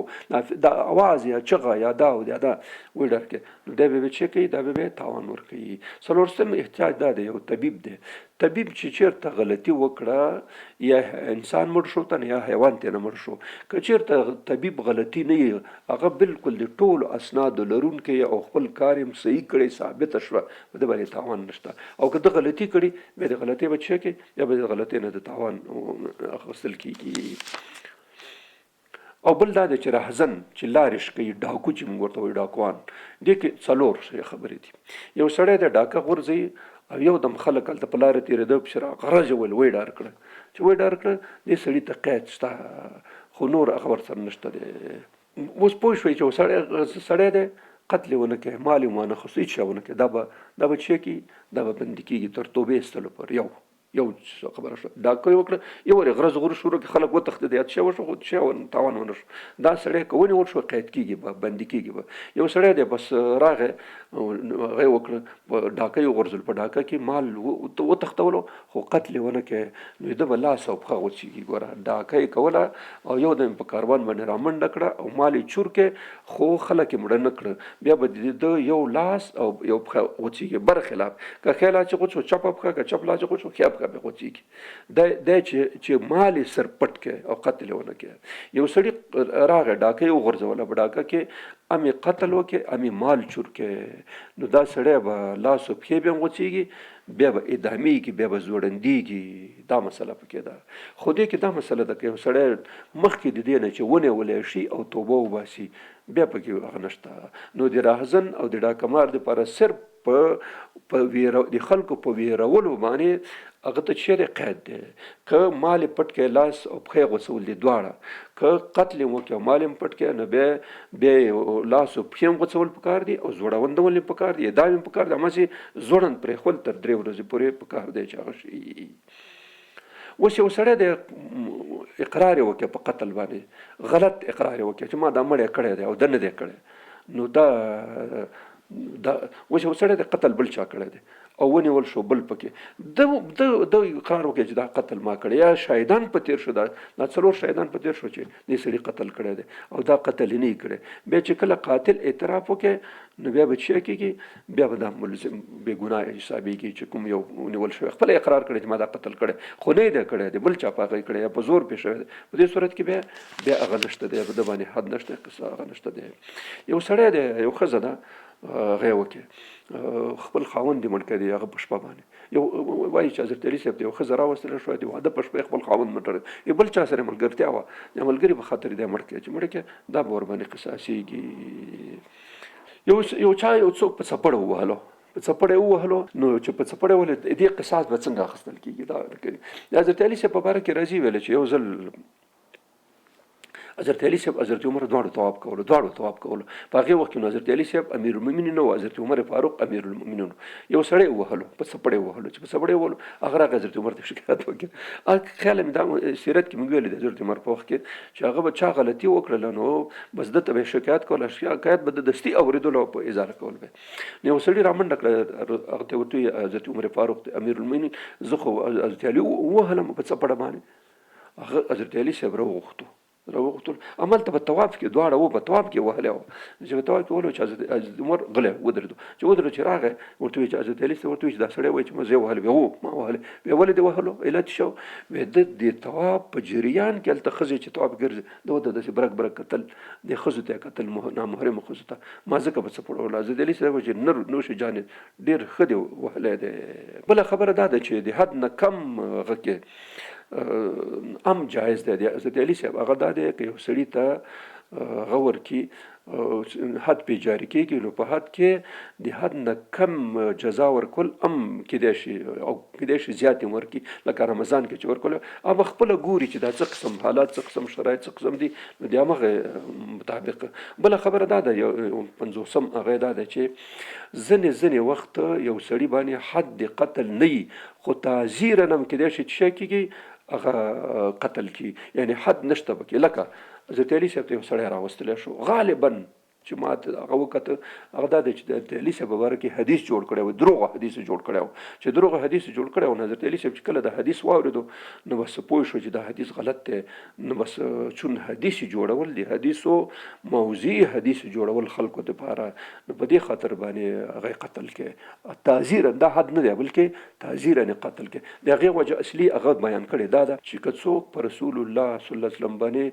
دا اواز یا چغه یا دا او یا دا وډار کړي، نو دا به څه کوي؟ دا به تاوان ورکوي. څلورم احتیاج دا دی، یو طبیب دی، طبیب چې چېرته غلطي وکړه یا انسان مړ شو ته یا حیوان ته نه مړ شو، که چېرته طبیب غلطي نه وي، هغه بالکل د ټولو اسنادو لرونکی او خپل کار یې صحیح کړی ثابته شوه، په ده باندې تاوان نشته. او که ده غلطي کړي بیا د غلطۍ به څه کوي؟ یا به د غلطۍ نه د تاوان اخیستل کېږي. او بل دا دی چې راهزن چې لارې کوي، ډاکو چې موږ ورته وایو ډاکوان، دې کې څلور خبرې دي. یو سړی دی ډاکه غورځوي او یو دم خلک هلته په لاره تېرېده پسې راغرجه ول، وی ډار کړه، چې وی ډار کړه دې سړي ته قید شته، خو نور هغه ورسره نشته دی. اوس پوه شوئ چې سړی دی قتل یې ونه کوي، مال یې وانه خصوصي هېڅ شی ونه کوي، دا به څه کېږي؟ دا به بندي کېږي تر توبې ایستلو پورې. یو خبره شوه، ډاکه یې وکړه، یو ورې غرض غرض شروع کړي، خلک وتښتېد، یا څه شی وشو، خو څه شی تاوان ونه شو. دا سړی که ونیول شو قید کېږي به، بندي کېږي به. یو سړی دی بس راغی هغه یې وکړه، په ډاکه یې وغورځول، په ډاکه کې مال وتښتولو خو قتل یې ونه کوي، نو ده به لاس او پښه وچېږي. ګوره ډاکه یې کوله او یو دم په کاروان باندې رامنډه کړه او مال یې چور کړې، خو خلک یې مړه نه کړه، بیا به د یو لاس او یو پښه وچېږي. برخلاف که ښی لاس یې غوڅ شو چپه پښه، که چپ لاس یې غوڅ شو ښی پښه به وچېږي. دی چې مال یې سر پټ کړي او قتل یې ونه کړي. یو سړي راغی ډاکه یې وغورځوله، په ډاکه کې امې قتل وکړي، امې مال چور کړي، نو دا سړی به لاس او پښې به هم وچېږي، بیا به اعدامېږي، بیا به زوړندېږي. دا مسله پکې ده. خو دې کې دا مسله ده که یو سړی مخکې د دې نه چې ونیولی شي او توبه وباسي، بیا پکې هغه نشته. نو د راهزن او د ډاکمار دپاره صرف د خلکو په ویرولو باندې هغه ته چیرې قید دی. که مال یې پټ کړی، لاس او پښې یې غوڅول دي دواړه، که قتل یې وکړي او مال یې پټ کړی، نو بیا یې لاس او پښې هم غوڅول پکار دي او زوړوندول یې پکار دي، اعدام یې پکار دی، هماسې زوړند پرېښول تر 3 ورځې پورې پکار دی چې هغه شي. اوس یو سړی دی اقرار یې وکړي په قتل باندې، غلط اقرار یې وکړي چې ما دا مړی کړی دی او ده نه دی کړی، نو دا اوس یو سړی د قتل بل چا کړی دی او ونیول شو بل پکې، د اقرار وکړي چې دا قتل ما کړی، یا شاهدان په تېر شو، دا 4 شاهدان په تېر شو چې دې سړي قتل کړی دی او دا قتل یې نه یې کړی. بیا چې کله قاتل اعتراف وکړي، نو بیا به څه کېږي؟ بیا به دا ملزم بې ګناه حسابېږي چې کوم یو ونیول شوی خپله اقرار کړی چې ما دا قتل کړی، خو نه یې دی کړی دی، بل چا په هغه یې کړی یا په زور پې شوی دی. په دې صورت کې بیا هغه نشته دی، په ده باندې حد نشته، قصه هغه نشته دی. یو سړی دی، یو ښځه ده، هغه یې وکړي خپل خاوند دې مړ کړی دی، هغه په شپه باندې یو وایي چې حضرت علي صاحب ته یو ښځه راوستله شوه، د واده په شپه خپل خاوند مړ کړی، یو بل چا سره ملګرتیا وه، د ملګري په خاطر دی مړ کړی، چې مړ کړی دا به ورباندې قصاصېږي. یو چا یو څوک په څپړه ووهلو، په څپړه یې ووهلو، نو چې په څپړه یې وهلو دې قصاص به څنګه اخیستل کېږي؟ دا کوي. د حضرت علي صاحب په باره کې راځي ویله چې یو ځل حضرت علي صاحب حضرت عمر دواړو طواف کولو، په هغې وخت کې نو حضرت علي صاحب امیر المؤمنین و، حضرت عمر فاروق امیر المؤمنین. یو سړی یې وهلو، په څپړه یې وهلو، چې په څپړه یې وهلو هغه راغی حضرت عمر ته شکایت وکړي. خیال مې دا سیرت کې موږ ویلي د حضرت عمر په وخت کې چې هغه به چا غلطي وکړله، نو بس ده ته به یې شکایت کوله، شکایت به د دستي اورېدلو او په ازاره کول به. نو یو سړي رامنډه کړه، هغه ته ورته ویل حضرت عمر فاروق امیر المؤمنین، زه خو حضرت علي ووهلم په څپړه باندې. هغه حضرت علي صاحب راوغوښتو، هملته په طواف کې دواړه وو، په طواف کې وهلی وو، چې په طواف کې وهلو چې حضرت عمر غلی ودرېدو، چې ودرېدو چې راغی ورته وایي چې حضرت علي صاحب ورته وایي چې دا سړی وایي چې ما زه یې وهلی، بیا هو ما وهلی، بیا ولې دې وهلو؟ علت شو وایي د دې طواف په جریان کې هلته ښځې چې طواف ګرځي، ده ورته داسې برګ برګ کتل، دې ښځو ته یې کتل، نامحرمو ښځو ته، ما ځکه په څپړو وهلو. حضرت علي صاحب وایي چې نوش جانې ډېر ښه دې وهلی دی. بله خبره دا ده چې د حد نه کم هغه کې ام جایز دی. حضرت علي صاحب هغه دا دی که یو سړي ته هغه ورکړي حد پې جاري کېږي، نو په حد کې د حد نه کم جزا ورکول کېدای شي او کېدای شي زیات یې ورکړي، لکه رمضان کې چې ورکول هغه خپله ګوري چې دا څه قسم حالات، څه قسم شرایط، څه قسم دي، نو د همغه مطابق. بله خبره دا ده، یو 50 هغه دا ده چې ځینې وخت یو سړي باندې حد د قتل نه وي، خو تعزیرا هم کېدای شي چې شی کېږي هغه قتل کی، یعنی حد نشته پکې. لکه حضرت علي صاحب ته یو سړی راوستلی شو، غالبا چې ما هغه وکته هغه دا دی چې د علي صاحب په باره کې حدیث جوړ کړی و، دروغ حدیث جوړ کړی و، چې دروغ حدیث جوړ کړی و. حضرت علي صاحب چې کله د حدیث واورېدو نو بس پوه شو چې دا حدیث غلط دی، نو بس چون حدیث جوړول د حدیثو موضوع حدیث جوړول خلکو دپاره، نو په دې خاطر باندې هغه قتل کې تعزیرا، دا حد نه دی بلکې تعزیرا قتل کې. د هغې وجه اصلي هغه بیان کړې دا ده چې که څوک په رسول الله صلی الله علیه وسلم باندې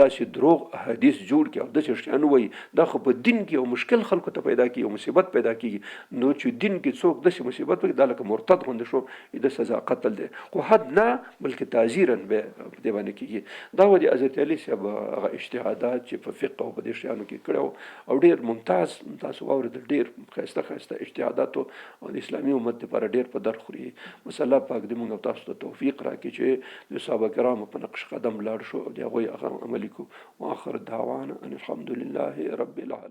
داسې دروغ حدیث جوړ کړي او داسې شیان ووایي، دا خو په دین کې یو مشکل خلکو ته پیدا کیږي، یو مصیبت پیدا کیږي. نو چې دین کې څوک داسې مصیبت وکړي، دا لکه مرتد غوندې شو، د سزا قتل دی، خو حد نه بلکې تعزیرا به دې باندې کیږي. دا و د حضرت علي صاحب هغه اجتهادات چې په فقه او په دې شیانو کې کړی او ډېر ممتاز تاسو واورېدل، ډېر ښایسته اجتهاداتو او د اسلامي امت لپاره ډېر په در خوري. بس الله پاک دې موږ او تاسو ته توفیق راکړي چې د صحابه کرامو په نقش قدم لاړ شو او د هغوی هغه عملي کړو. واخر دعوانا ان الحمد لله رب العالمين.